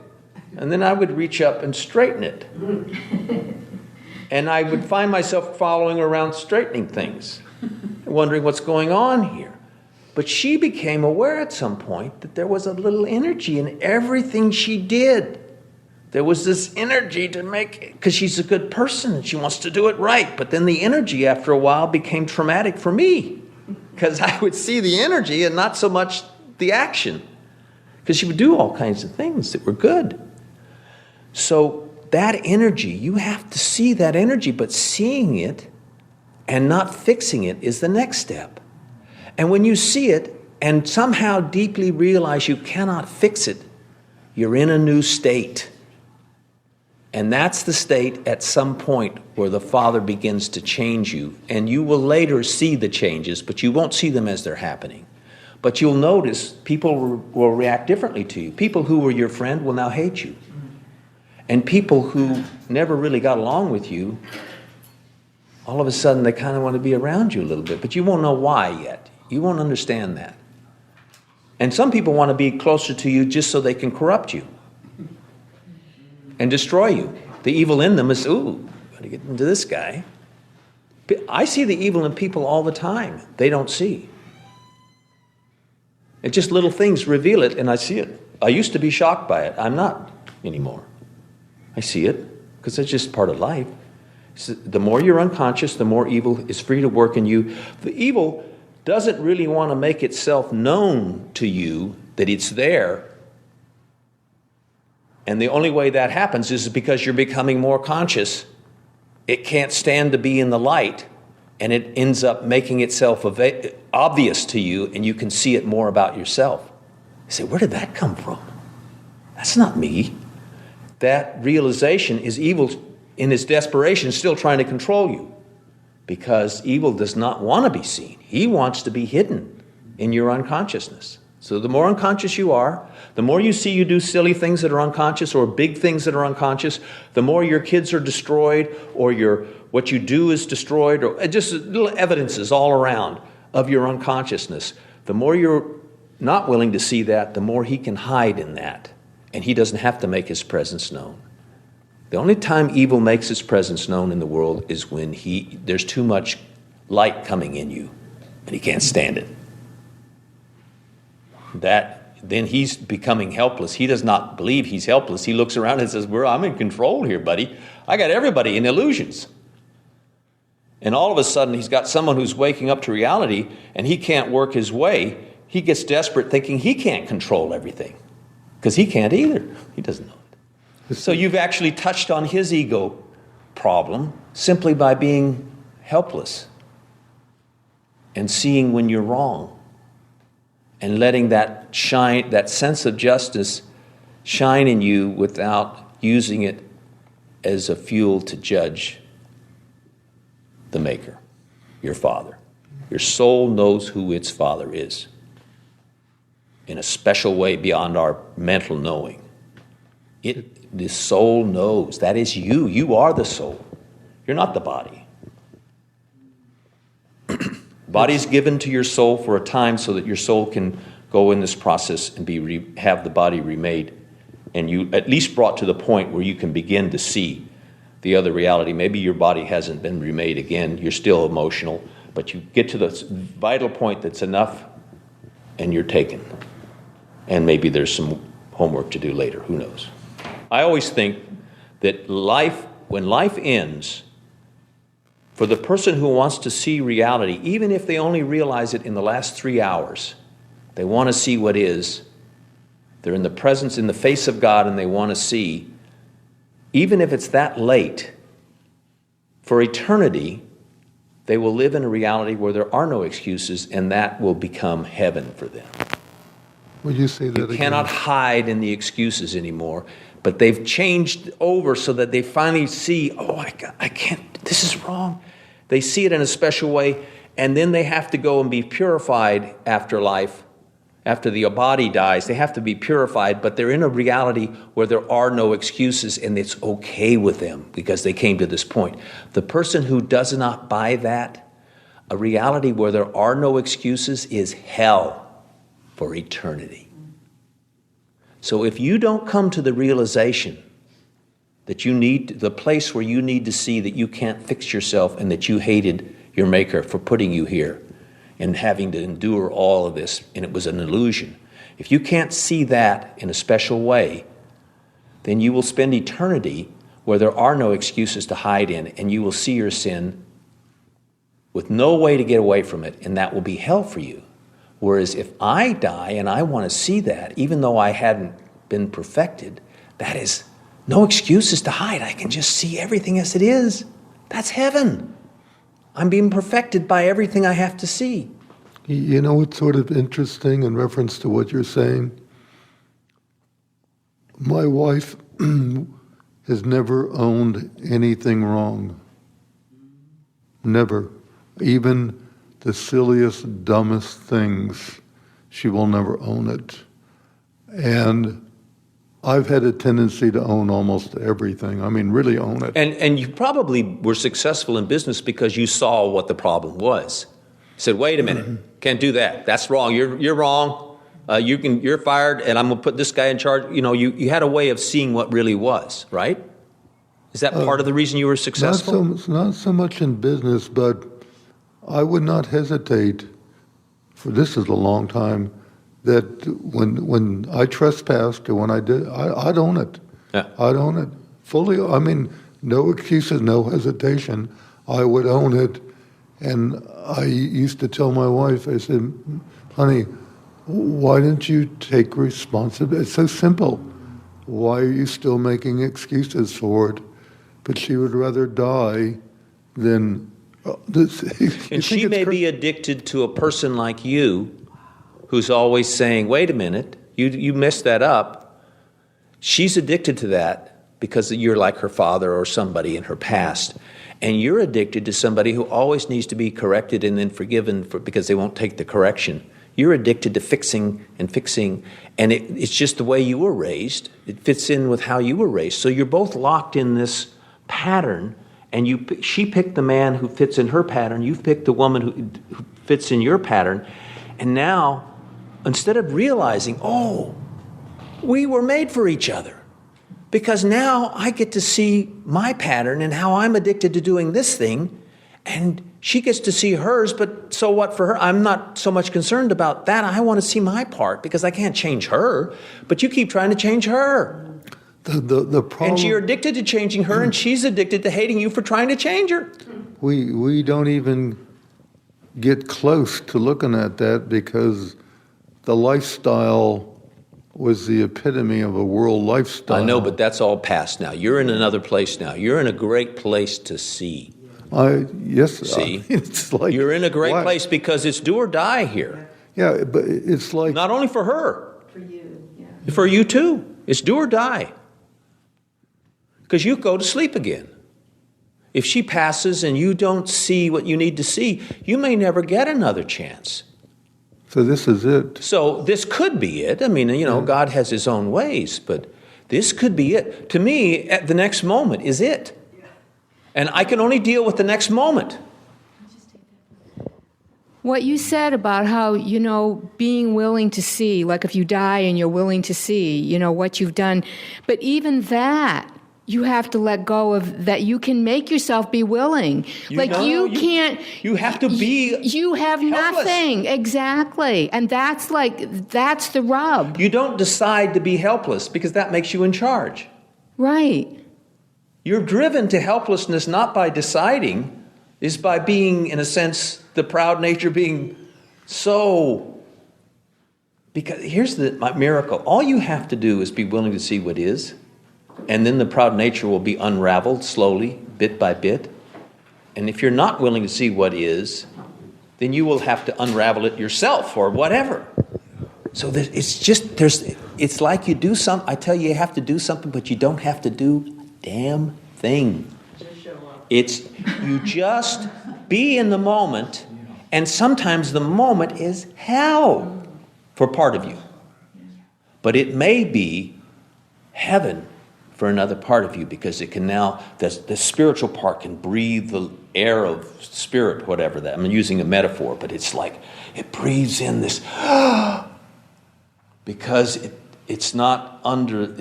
And then I would reach up and straighten it. And I would find myself following around straightening things, wondering what's going on here. But she became aware at some point that there was a little energy in everything she did. There was this energy to make it, because she's a good person and she wants to do it right. But then the energy after a while became traumatic for me, because I would see the energy and not so much the action. Because she would do all kinds of things that were good. So that energy, you have to see that energy, but seeing it and not fixing it is the next step. And when you see it, and somehow deeply realize you cannot fix it, you're in a new state. And that's the state at some point where the Father begins to change you. And you will later see the changes, but you won't see them as they're happening. But you'll notice people will react differently to you. People who were your friend will now hate you. And people who never really got along with you, all of a sudden they kind of want to be around you a little bit. But you won't know why yet. You won't understand that. And some people want to be closer to you just so they can corrupt you and destroy you. The evil in them is, ooh, got to get into this guy. I see the evil in people all the time. They don't see. It's just little things reveal it, and I see it. I used to be shocked by it. I'm not anymore. I see it because it's just part of life. So the more you're unconscious, the more evil is free to work in you. The evil doesn't really want to make itself known to you that it's there. And the only way that happens is because you're becoming more conscious. It can't stand to be in the light, and it ends up making itself obvious to you, and you can see it more about yourself. You say, where did that come from? That's not me. That realization is evil in its desperation, still trying to control you. Because evil does not want to be seen. He wants to be hidden in your unconsciousness. So the more unconscious you are, the more you see you do silly things that are unconscious or big things that are unconscious, the more your kids are destroyed or what you do is destroyed, or just little evidences all around of your unconsciousness. The more you're not willing to see that, the more he can hide in that. And he doesn't have to make his presence known. The only time evil makes its presence known in the world is when there's too much light coming in you and he can't stand it. Then he's becoming helpless. He does not believe he's helpless. He looks around and says, I'm in control here, buddy. I got everybody in illusions. And all of a sudden he's got someone who's waking up to reality and he can't work his way. He gets desperate thinking he can't control everything because he can't either. He doesn't know. So you've actually touched on his ego problem simply by being helpless and seeing when you're wrong and letting that shine, that sense of justice shine in you without using it as a fuel to judge the Maker, your Father. Your soul knows who its Father is in a special way beyond our mental knowing. The soul knows. That is you. You are the soul. You're not the body. Body's given to your soul for a time so that your soul can go in this process and have the body remade. And you at least brought to the point where you can begin to see the other reality. Maybe your body hasn't been remade again. You're still emotional. But you get to the vital point that's enough and you're taken. And maybe there's some homework to do later. Who knows? I always think that when life ends, for the person who wants to see reality, even if they only realize it in the last 3 hours, they want to see what is. They're in the face of God, and they want to see, even if it's that late, for eternity, they will live in a reality where there are no excuses, and that will become heaven for them. Would you say that again? You cannot hide in the excuses anymore. But they've changed over so that they finally see, I can't, this is wrong. They see it in a special way, and then they have to go and be purified after life. After the body dies, they have to be purified, but they're in a reality where there are no excuses, and it's okay with them because they came to this point. The person who does not buy that, a reality where there are no excuses, is hell for eternity. So if you don't come to the realization that you need the place where you need to see that you can't fix yourself and that you hated your Maker for putting you here and having to endure all of this, and it was an illusion. If you can't see that in a special way, then you will spend eternity where there are no excuses to hide in, and you will see your sin with no way to get away from it, and that will be hell for you. Whereas if I die and I want to see that, even though I hadn't been perfected, that is no excuses to hide. I can just see everything as it is. That's heaven. I'm being perfected by everything I have to see. You know what's sort of interesting in reference to what you're saying? My wife has never owned anything wrong. Never. Even the silliest, dumbest things, she will never own it. And I've had a tendency to own almost everything. I mean, really own it. And you probably were successful in business because you saw what the problem was. You said, wait a minute, can't do that. That's wrong. You're wrong. You're fired, and I'm going to put this guy in charge. You know, you had a way of seeing what really was, right? Is that part of the reason you were successful? Not so much in business, but I would not hesitate, for this is a long time, that when I trespassed or when I did, I'd own it. Yeah. I'd own it fully. I mean, no excuses, no hesitation. I would own it. And I used to tell my wife, I said, honey, why didn't you take responsibility? It's so simple. Why are you still making excuses for it? But she would rather die than this. And she may be addicted to a person like you who's always saying, wait a minute, you messed that up. She's addicted to that because you're like her father or somebody in her past. And you're addicted to somebody who always needs to be corrected and then forgiven because they won't take the correction. You're addicted to fixing, and it's just the way you were raised. It fits in with how you were raised. So you're both locked in this pattern, and she picked the man who fits in her pattern, you've picked the woman who fits in your pattern, and now, instead of realizing, oh, we were made for each other, because now I get to see my pattern and how I'm addicted to doing this thing, and she gets to see hers, but so what for her? I'm not so much concerned about that. I want to see my part because I can't change her, but you keep trying to change her. The problem, and you're addicted to changing her, and she's addicted to hating you for trying to change her. We don't even get close to looking at that because the lifestyle was the epitome of a world lifestyle. I know, but that's all past now. You're in another place now. You're in a great place to see. Yes. See? It's like, you're in a great place because it's do or die here. Yeah, but it's like... Not only for her. For you, yeah. For you too. It's do or die. Because you go to sleep again. If she passes and you don't see what you need to see, you may never get another chance. So this is it. So this could be it. I mean, you know, God has his own ways, but this could be it. To me, at the next moment is it. And I can only deal with the next moment. What you said about how, you know, being willing to see, like if you die and you're willing to see, you know, what you've done. But even that, you have to let go of that. You can make yourself be willing. You can't. You have to be. You have helpless. Nothing. Exactly. And that's the rub. You don't decide to be helpless because that makes you in charge. Right. You're driven to helplessness not by deciding, is by being, in a sense, the proud nature being so. Because here's my miracle. All you have to do is be willing to see what is, and then the proud nature will be unraveled slowly, bit by bit. And if you're not willing to see what is, then you will have to unravel it yourself or whatever. So it's like you do something. I tell you, you have to do something, but you don't have to do damn thing. It's you just be in the moment, and sometimes the moment is hell for part of you. But it may be heaven for another part of you, because it can now, the spiritual part can breathe the air of spirit, whatever that. I'm using a metaphor, but it's like it breathes in this because it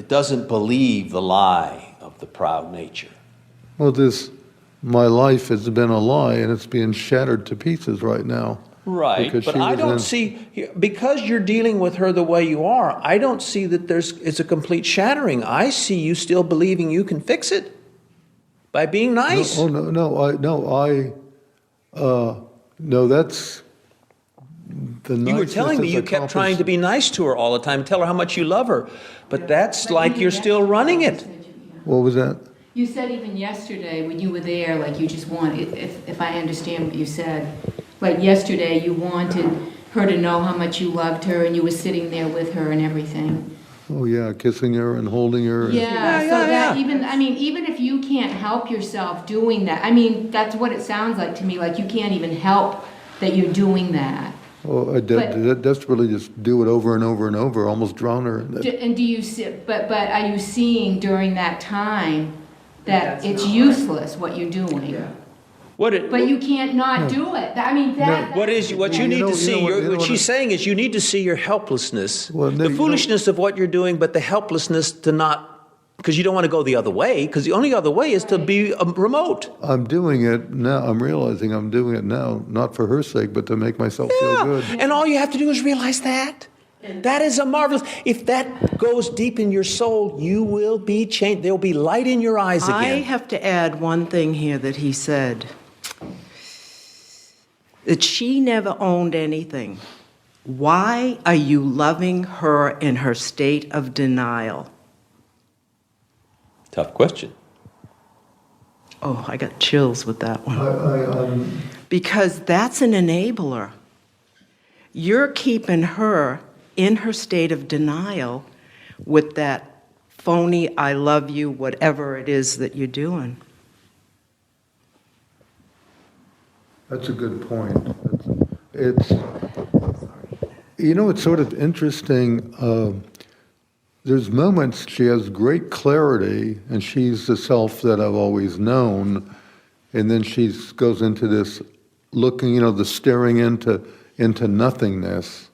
doesn't believe the lie of the proud nature. Well, my life has been a lie, and it's being shattered to pieces right now. Right, but I don't see, because you're dealing with her the way you are, I don't see that it's a complete shattering. I see you still believing you can fix it by being nice. No, that's the niceness. You were telling me you kept trying to be nice to her all the time, tell her how much you love her, but that's like you're still running it. What was that? You said even yesterday when you were there, like you just wanted, if I understand what you said, like yesterday you wanted her to know how much you loved her and you were sitting there with her and everything. Oh yeah, kissing her and holding her. Yeah, so that even if you can't help yourself doing that, I mean, that's what it sounds like to me, like you can't even help that you're doing that. Oh, I desperately just do it over and over and over, almost drown her in it. And do you see, but are you seeing during that time that That's it's not useless what you're doing? Yeah. But you can't not do it. I mean, that. What you need to see, what she's saying is you need to see your helplessness, the foolishness of what you're doing, but the helplessness to not, because you don't want to go the other way, because the only other way is to be remote. I'm doing it now. I'm realizing I'm doing it now, not for her sake, but to make myself feel good. And all you have to do is realize that. That is a marvelous. If that goes deep in your soul, you will be changed. There will be light in your eyes again. I have to add one thing here that he said. That she never owned anything. Why are you loving her in her state of denial? Tough question. Oh, I got chills with that one. Because that's an enabler. You're keeping her in her state of denial with that phony, I love you, whatever it is that you're doing. That's a good point. It's sort of interesting. There's moments she has great clarity, and she's the self that I've always known, and then she goes into this looking, the staring into nothingness,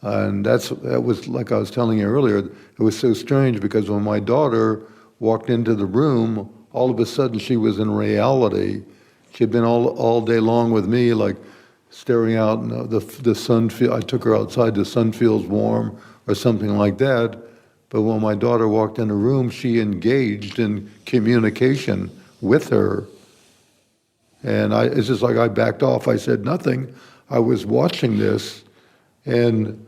and that was like I was telling you earlier. It was so strange because when my daughter walked into the room, all of a sudden she was in reality. She'd been all day long with me, like staring out, and the sun. I took her outside. The sun feels warm, or something like that. But when my daughter walked in the room, she engaged in communication with her, and it's just like I backed off. I said nothing. I was watching this, and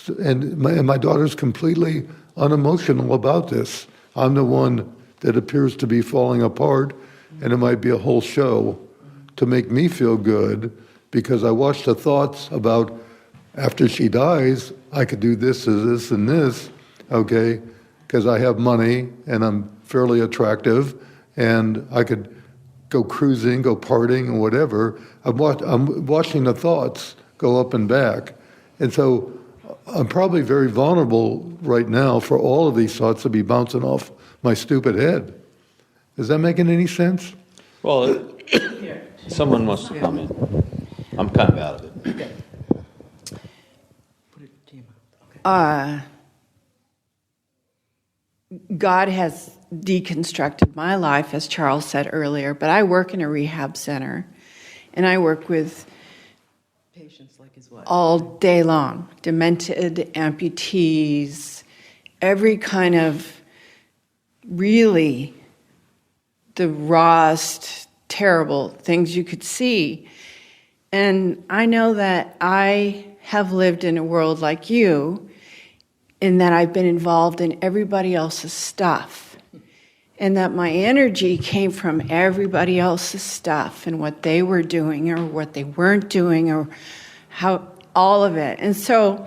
my daughter's completely unemotional about this. I'm the one that appears to be falling apart. And it might be a whole show to make me feel good because I watched the thoughts about after she dies, I could do this, and this, okay, because I have money and I'm fairly attractive and I could go cruising, go partying, or whatever. I'm watching the thoughts go up and back. And so I'm probably very vulnerable right now for all of these thoughts to be bouncing off my stupid head. Is that making any sense? Well, someone wants to comment. I'm kind of out of it. God has deconstructed my life, as Charles said earlier, but I work in a rehab center, and I work with Patients like his wife. all day long, demented, amputees, every kind of really the rawest, terrible things you could see. And I know that I have lived in a world like you, in that I've been involved in everybody else's stuff, and that my energy came from everybody else's stuff and what they were doing or what they weren't doing or how all of it. And so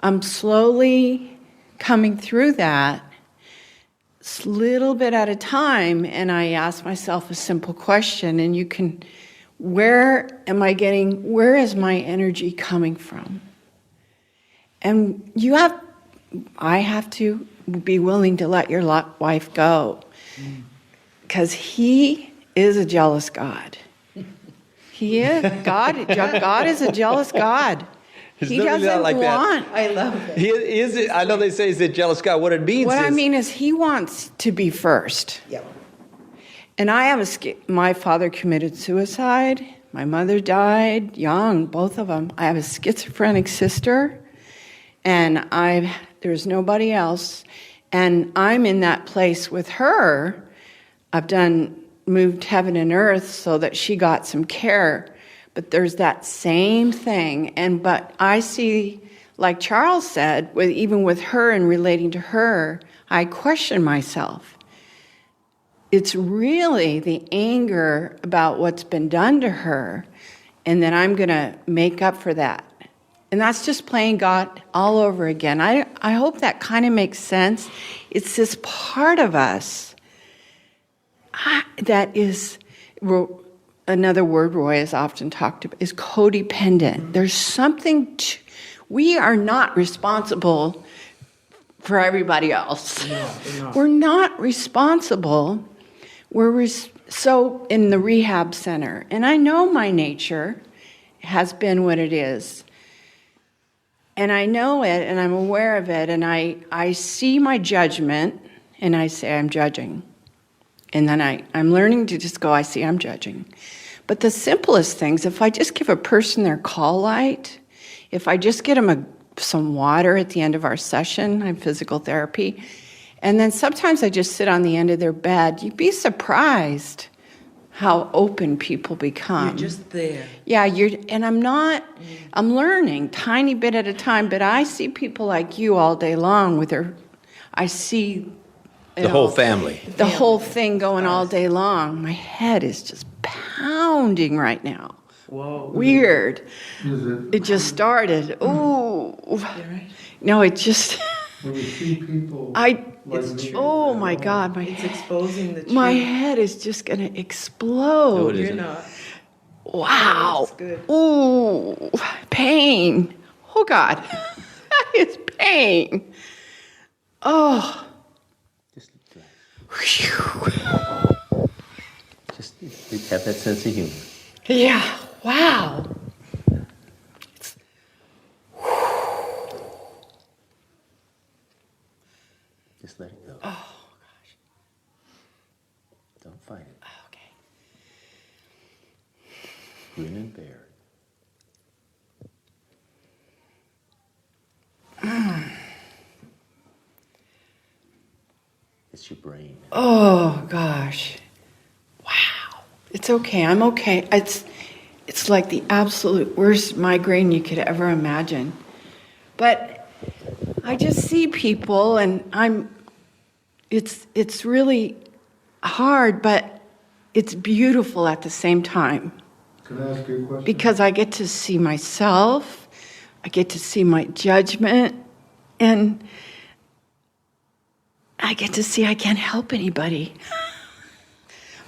I'm slowly coming through that little bit at a time, and I ask myself a simple question, and you can, where is my energy coming from? And I have to be willing to let your wife go, because he is a jealous God. He is. God is a jealous God. He doesn't like want. that. I love it. I know they say he's a jealous guy. What it means What is... I mean is he wants to be first. Yep. And I have my father committed suicide. My mother died young, both of them. I have a schizophrenic sister, and there's nobody else. And I'm in that place with her. I've moved heaven and earth so that she got some care. But there's that same thing. But I see, like Charles said, even with her and relating to her, I question myself. It's really the anger about what's been done to her, and then I'm going to make up for that And that's just playing God all over again. I hope that kind of makes sense. It's this part of us that is, another word Roy has often talked about, is codependent. There's something, we are not responsible for everybody else. No, we're not responsible. So in the rehab center, and I know my nature has been what it is. And I know it, and I'm aware of it, and I see my judgment, and I say, I'm judging. And then I'm learning to just go, I see I'm judging. But the simplest things, if I just give a person their call light, if I just get them some water at the end of our session, I'm physical therapy, and then sometimes I just sit on the end of their bed, you'd be surprised how open people become. You're just there. Yeah, and I'm learning tiny bit at a time, but I see people like you all day long I see the whole family. The whole thing going all day long. My head is just pounding right now. Whoa. Weird. It just started. Ooh. No, it just... When you see people... It's true. Oh, my God. It's exposing the truth. My head is just going to explode. No, it You're isn't. not. Wow. That's good. Ooh. Pain. Oh, God. That is pain. Oh. Just have that sense of humor. Yeah. Wow. Just let it go. Oh, gosh. Don't fight it. Okay. Grin and bear it. It's your brain. Oh, gosh. Wow. It's okay. I'm okay. It's like the absolute worst migraine you could ever imagine. But I just see people, and it's really hard, but it's beautiful at the same time. Can I ask you a question? Because I get to see myself, I get to see my judgment, and I get to see I can't help anybody.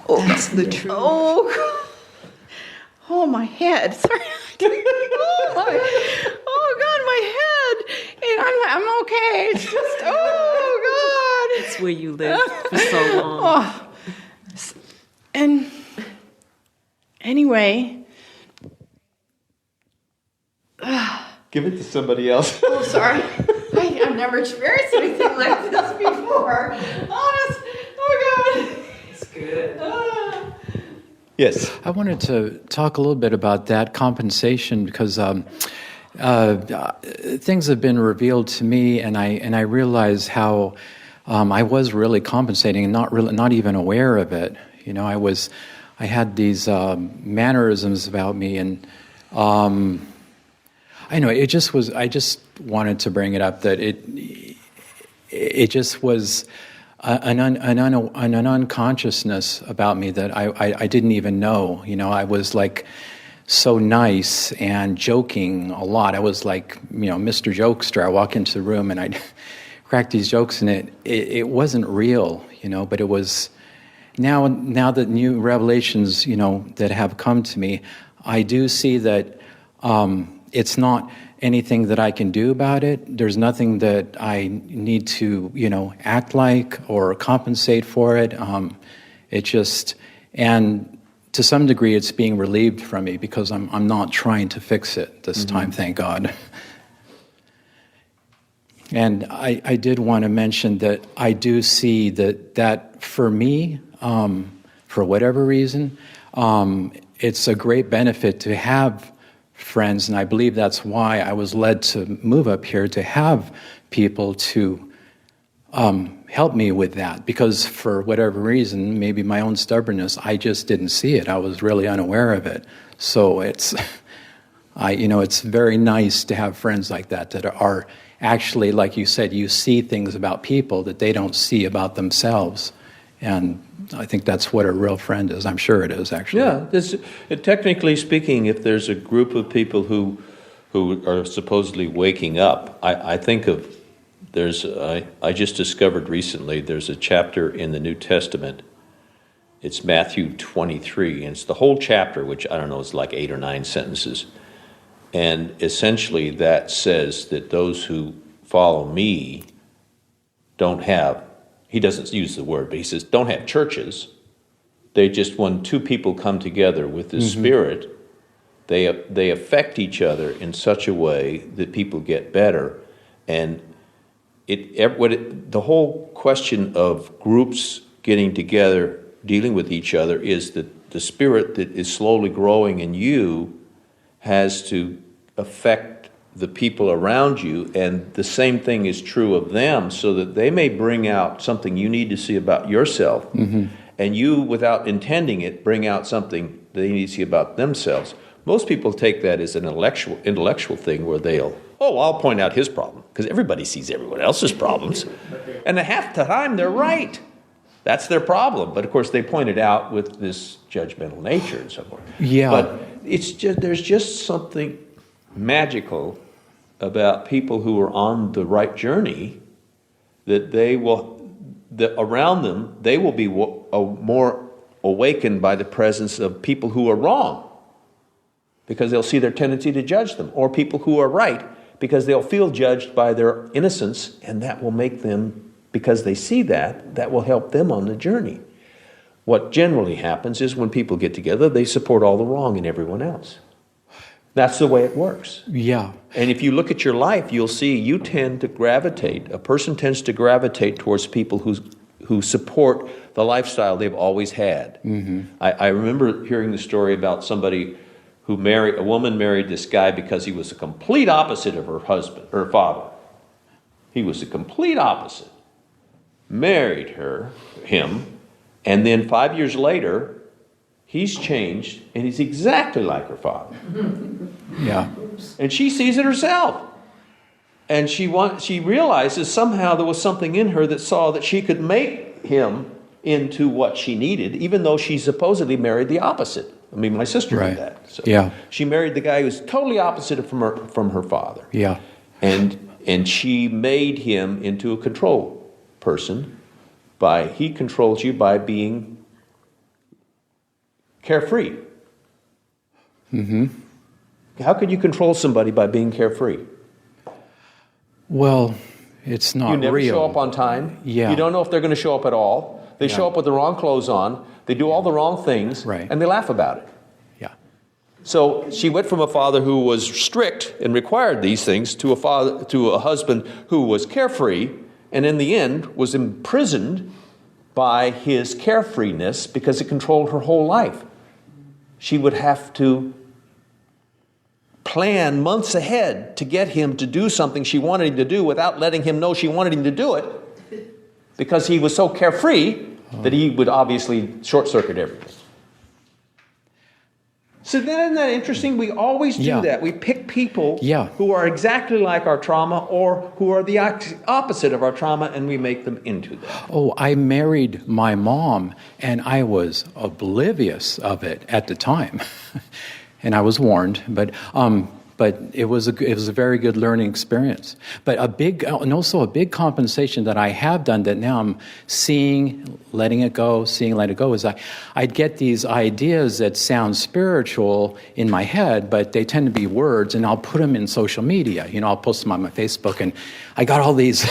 That's the truth. Oh, my head. Sorry. Oh, God, my head. And I'm okay. It's just, oh, God. It's where you lived for so long. Oh. And anyway. Give it to somebody else. Oh, sorry. I've never experienced anything like this before. Honest. Oh, God. It's good. Yes. I wanted to talk a little bit about that compensation because things have been revealed to me, and I realize how I was really compensating and not even aware of it. You know, I had these mannerisms about me, and I know it just was. I just wanted to bring it up that it just was an unconsciousness about me that I didn't even know. You know, I was like so nice and joking a lot. I was like, you know, Mr. Jokester. I walk into the room and I'd crack these jokes, and it wasn't real, you know, but it was. Now that new revelations, you know, that have come to me, I do see that it's not anything that I can do about it. There's nothing that I need to, you know, act like or compensate for it. It just, and to some degree, it's being relieved from me because I'm not trying to fix it this time, thank God. And I did want to mention that I do see that for me, for whatever reason, it's a great benefit to have friends, and I believe that's why I was led to move up here, to have people to help me with that, because for whatever reason, maybe my own stubbornness, I just didn't see it. I was really unaware of it. So it's very nice to have friends like that are actually, like you said, you see things about people that they don't see about themselves. And I think that's what a real friend is. I'm sure it is, actually. Yeah, technically speaking, if there's a group of people who who are supposedly waking up. I think of, I just discovered recently, there's a chapter in the New Testament. It's Matthew 23, and it's the whole chapter, which I don't know, is like 8 or 9 sentences. And essentially that says that those who follow me don't have, he doesn't use the word, but he says, don't have churches. They just, when two people come together with the Spirit, they affect each other in such a way that people get better. And the whole question of groups getting together, dealing with each other, is that the Spirit that is slowly growing in you has to affect the people around you, and the same thing is true of them, so that they may bring out something you need to see about yourself, and you, without intending it, bring out something they need to see about themselves. Most people take that as an intellectual thing where I'll point out his problem, because everybody sees everyone else's problems, and half the time they're right. That's their problem. But of course they point it out with this judgmental nature and so forth. Yeah. But there's just something magical about people who are on the right journey, that around them, they will be more awakened by the presence of people who are wrong, because they'll see their tendency to judge them, or people who are right, because they'll feel judged by their innocence, and that will make them, because they see that will help them on the journey. What generally happens is when people get together, they support all the wrong in everyone else. That's the way it works. Yeah. And if you look at your life, you'll see a person tends to gravitate towards people who support the lifestyle they've always had. I remember hearing the story about somebody a woman married this guy because he was the complete opposite of her father. He was the complete opposite. Married him, and then 5 years later, he's changed, and he's exactly like her father. Yeah. And she sees it herself. And she realizes somehow there was something in her that saw that she could make him into what she needed, even though she supposedly married the opposite. I mean, my sister did that. So yeah. She married the guy who was totally opposite from her father. Yeah. And she made him into a control person. He controls you by being carefree. How could you control somebody by being carefree? Well, it's not real. You never show up on time. Yeah. You don't know if they're going to show up at all. They show up with the wrong clothes on. They do all the wrong things, and they laugh about it. Yeah. So she went from a father who was strict and required these things to a husband who was carefree, and in the end was imprisoned by his carefreeness because it controlled her whole life. She would have to plan months ahead to get him to do something she wanted him to do without letting him know she wanted him to do it, because he was so carefree that he would obviously short-circuit everything. So isn't that interesting? We always do that. We pick people who are exactly like our trauma or who are the opposite of our trauma, and we make them into that. Oh, I married my mom, and I was oblivious of it at the time. And I was warned, but it was a very good learning experience. But also a big compensation that I have done that now I'm seeing, letting it go, is I'd get these ideas that sound spiritual in my head, but they tend to be words, and I'll put them in social media. I'll post them on my Facebook, and I got all these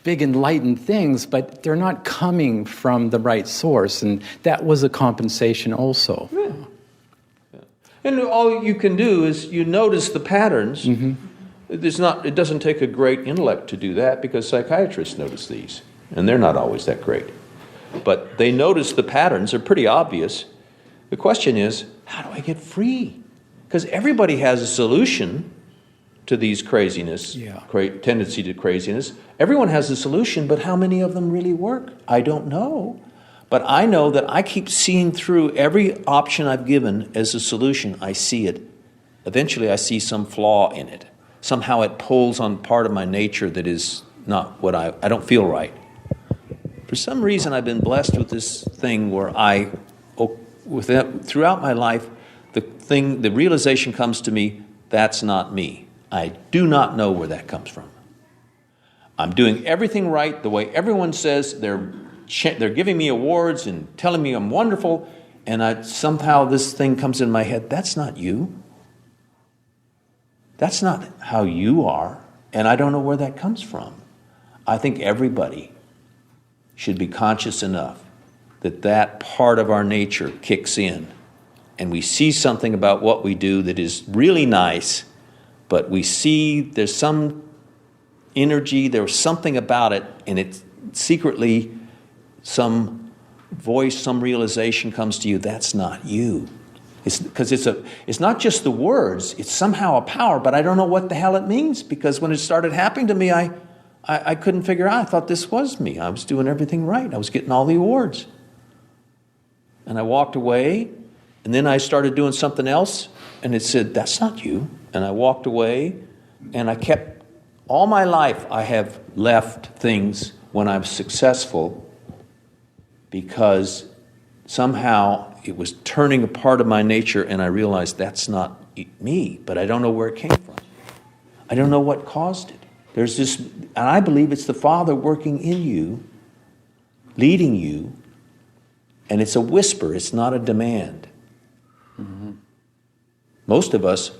big enlightened things, but they're not coming from the right source, and that was a compensation also. Yeah. And all you can do is you notice the patterns. It doesn't take a great intellect to do that, because psychiatrists notice these, and they're not always that great. But they notice the patterns. They're pretty obvious. The question is, how do I get free? Because everybody has a solution to these craziness, tendency to craziness. Everyone has a solution, but how many of them really work? I don't know. But I know that I keep seeing through every option I've given as a solution. I see it. Eventually I see some flaw in it. Somehow it pulls on part of my nature that is not what I don't feel right. For some reason I've been blessed with this thing where throughout my life, the realization comes to me, that's not me. I do not know where that comes from. I'm doing everything right the way everyone says. They're giving me awards and telling me I'm wonderful, and somehow this thing comes in my head. That's not you. That's not how you are, and I don't know where that comes from. I think everybody should be conscious enough that that part of our nature kicks in, and we see something about what we do that is really nice, but we see there's some energy, there's something about it, and it's secretly some voice, some realization comes to you, that's not you. Because it's not just the words, it's somehow a power, but I don't know what the hell it means, because when it started happening to me, I couldn't figure out. I thought this was me. I was doing everything right. I was getting all the awards. And I walked away, and then I started doing something else, and it said, that's not you. And I walked away, and I kept, all my life I have left things when I'm successful because somehow it was turning a part of my nature, and I realized that's not me, but I don't know where it came from. I don't know what caused it. There's this, and I believe it's the Father working in you, leading you, and it's a whisper, it's not a demand. Mm-hmm. Most of us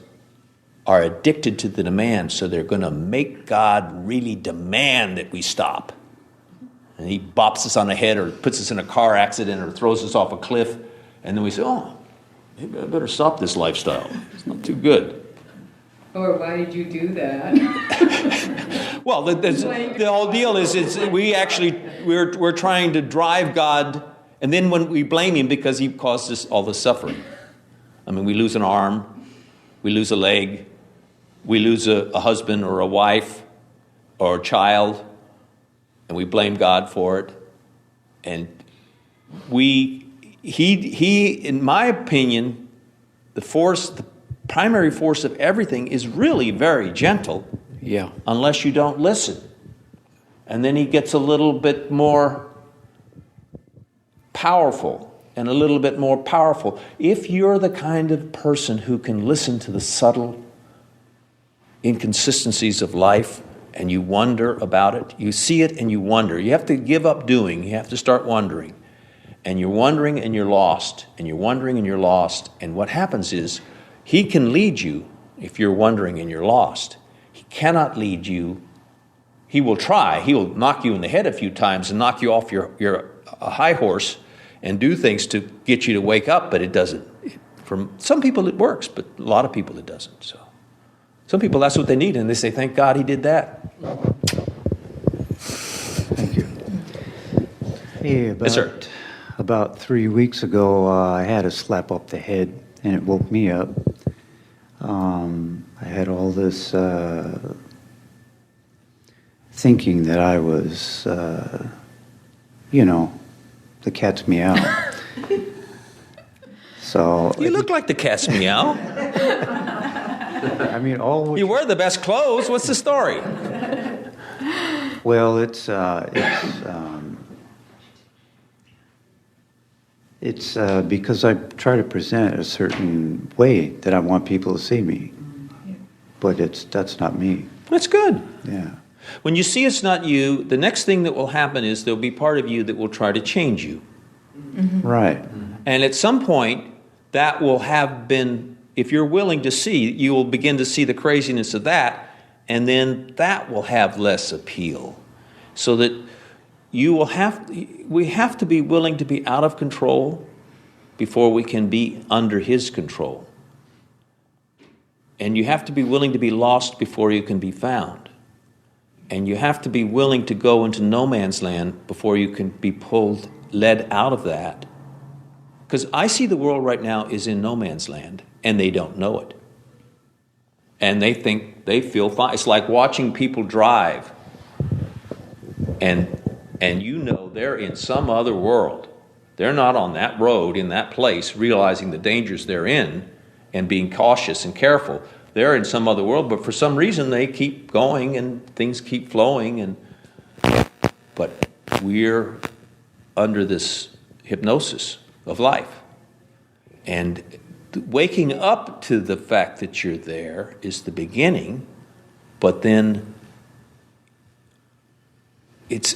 are addicted to the demand, so they're going to make God really demand that we stop. And he bops us on the head or puts us in a car accident or throws us off a cliff, and then we say, oh, maybe I better stop this lifestyle. It's not too good. Or why did you do that? Well, the whole deal is we're trying to drive God, and then when we blame him because he caused us all the suffering. I mean, we lose an arm, we lose a leg, we lose a husband or a wife or a child, and we blame God for it. And he, in my opinion, the primary force of everything is really very gentle. Yeah. Unless you don't listen. And then he gets a little bit more powerful and a little bit more powerful. If you're the kind of person who can listen to the subtle inconsistencies of life and you wonder about it, you see it and you wonder. You have to give up doing. You have to start wondering. And you're wondering and you're lost. And you're wondering and you're lost. And what happens is he can lead you if you're wondering and you're lost. He cannot lead you. He will try. He will knock you in the head a few times and knock you off your high horse and do things to get you to wake up, but it doesn't. For some people it works, but a lot of people it doesn't. So some people, that's what they need, and they say, thank God he did that. Thank you. Hey, Yes, sir. About 3 weeks ago, I had a slap up the head, and it woke me up. I had all this thinking that I was, the cat's meow. So You look like the cat's meow. I mean, all You wear the best clothes. What's the story? well, it's because I try to present a certain way that I want people to see me, but that's not me. That's good. Yeah. When you see it's not you, the next thing that will happen is there'll be part of you that will try to change you. Mm-hmm. Right. And at some point, that will have been, if you're willing to see, you will begin to see the craziness of that, and then that will have less appeal. So that we have to be willing to be out of control before we can be under his control. And you have to be willing to be lost before you can be found. And you have to be willing to go into no man's land before you can be led out of that. Because I see the world right now is in no man's land, and they don't know it. And they think they feel fine. It's like watching people drive, and they're in some other world. They're not on that road, in that place, realizing the dangers they're in and being cautious and careful. They're in some other world, but for some reason they keep going and things keep flowing. But we're under this hypnosis of life. And waking up to the fact that you're there is the beginning, But then it's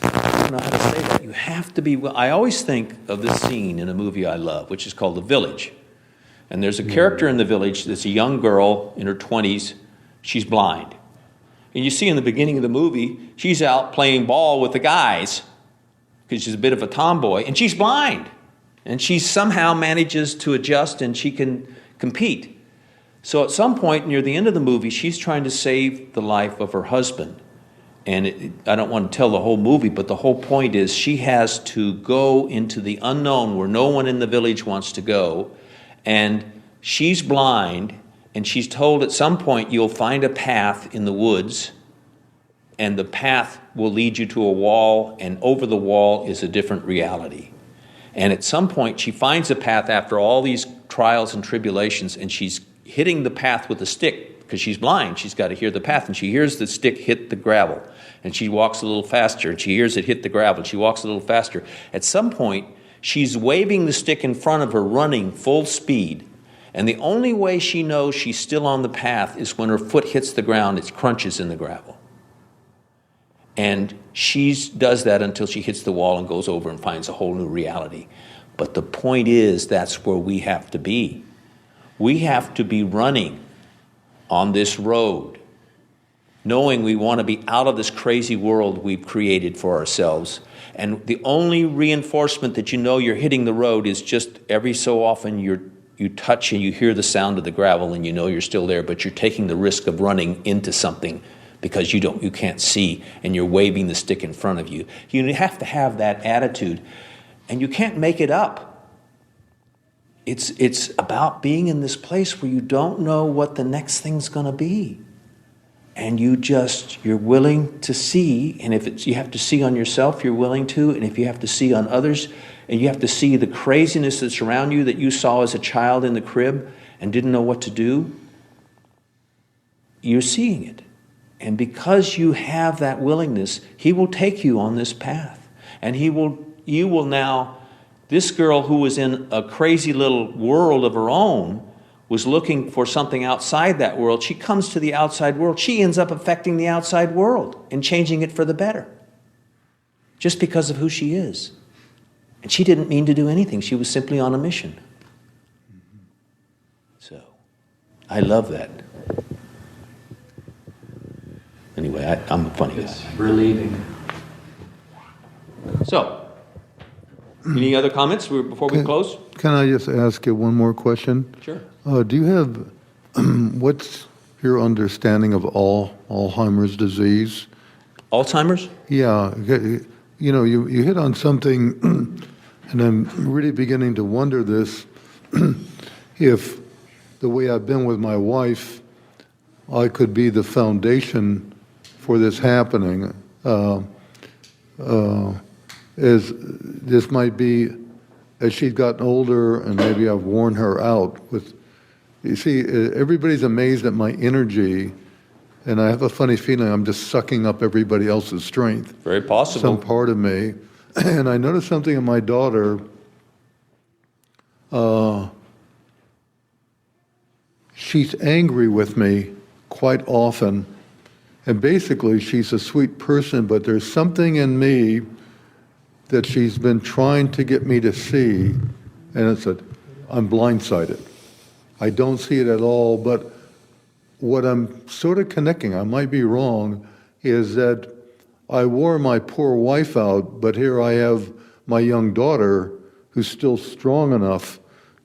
I don't know how to say that. You have to be. I always think of this scene in a movie I love, which is called The Village. And there's a character in The Village that's a young girl in her 20s. She's blind. And you see in the beginning of the movie, she's out playing ball with the guys because she's a bit of a tomboy, and she's blind. And she somehow manages to adjust and she can compete. So at some point near the end of the movie, she's trying to save the life of her husband. And I don't want to tell the whole movie, but the whole point is she has to go into the unknown where no one in the village wants to go. And she's blind, and she's told at some point you'll find a path in the woods, and the path will lead you to a wall, and over the wall is a different reality. And at some point she finds a path after all these trials and tribulations, and she's hitting the path with a stick because she's blind. She's got to hear the path, and she hears the stick hit the gravel, and she walks a little faster, and she hears it hit the gravel, and she walks a little faster. At some point, she's waving the stick in front of her, running full speed, and the only way she knows she's still on the path is when her foot hits the ground, it crunches in the gravel. And she does that until she hits the wall and goes over and finds a whole new reality. But the point is, that's where we have to be. We have to be running on this road, knowing we want to be out of this crazy world we've created for ourselves. And the only reinforcement that you know you're hitting the road is just every so often you touch and you hear the sound of the gravel and you know you're still there, but you're taking the risk of running into something because you can't see, and you're waving the stick in front of you. You have to have that attitude, and you can't make it up. It's about being in this place where you don't know what the next thing's going to be. And you're willing to see, and if you have to see on yourself, you're willing to, and if you have to see on others, and you have to see the craziness that's around you that you saw as a child in the crib and didn't know what to do, you're seeing it. And because you have that willingness, he will take you on this path. And you will now, this girl who was in a crazy little world of her own, was looking for something outside that world. She comes to the outside world. She ends up affecting the outside world and changing it for the better, just because of who she is. And she didn't mean to do anything. She was simply on a mission. So, I love that. Anyway, I'm a funny guy. It's relieving. So, any other comments before we close? Can I just ask you one more question? Sure. Do you have, what's your understanding of Alzheimer's disease? Alzheimer's? Yeah. You know, you hit on something, and I'm really beginning to wonder this, if the way I've been with my wife, I could be the foundation for this happening. As this might be, as she's gotten older, and maybe I've worn her out with, you see, everybody's amazed at my energy, and I have a funny feeling I'm just sucking up everybody else's strength. Very possible. Some part of me. And I noticed something in my daughter. She's angry with me quite often. And basically, she's a sweet person, but there's something in me that she's been trying to get me to see, and I'm blindsided. I don't see it at all, but what I'm sort of connecting, I might be wrong, is that I wore my poor wife out, but here I have my young daughter who's still strong enough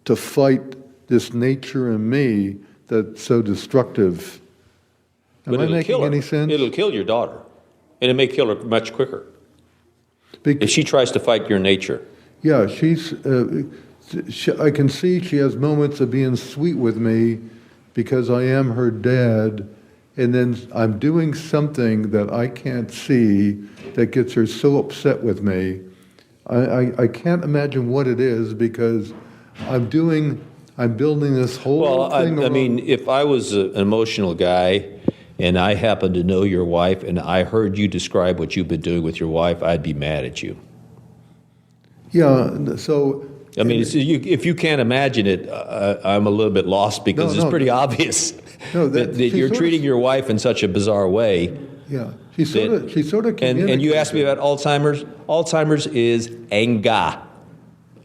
to fight this nature in me that's so destructive. Am I making any sense? It'll kill your daughter, and it may kill her much quicker if she tries to fight your nature. Yeah, I can see she has moments of being sweet with me because I am her dad, and then I'm doing something that I can't see that gets her so upset with me. I can't imagine what it is because I'm building this whole thing. I mean, if I was an emotional guy and I happen to know your wife and I heard you describe what you've been doing with your wife, I'd be mad at you. Yeah, so I mean, if you can't imagine it, I'm a little bit lost because it's pretty obvious that you're treating your wife in such a bizarre way. Yeah, she sort of and you asked me about Alzheimer's. Alzheimer's is anger.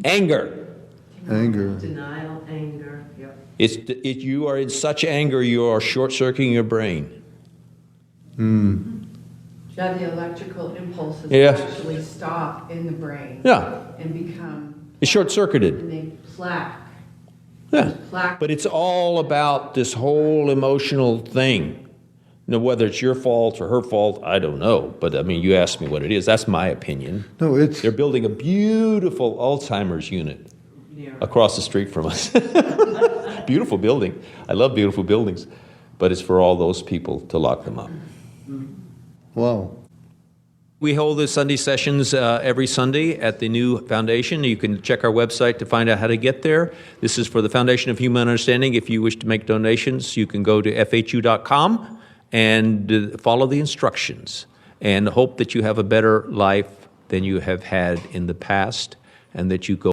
Denial, anger. Yep. You are in such anger, you are short-circuiting your brain. Yeah, the electrical impulses actually stop in the brain. Yeah. And become. It's short-circuited. And they plaque. Yeah. Plaque. But it's all about this whole emotional thing. Now, whether it's your fault or her fault, I don't know. But, I mean, you asked me what it is. That's my opinion. No, They're building a beautiful Alzheimer's unit across the street from us. Beautiful building. I love beautiful buildings. But it's for all those people to lock them up. Wow. We hold the Sunday sessions every Sunday at the new foundation. You can check our website to find out how to get there. This is for the Foundation of Human Understanding. If you wish to make donations, you can go to fhu.com and follow the instructions and hope that you have a better life than you have had in the past and that you go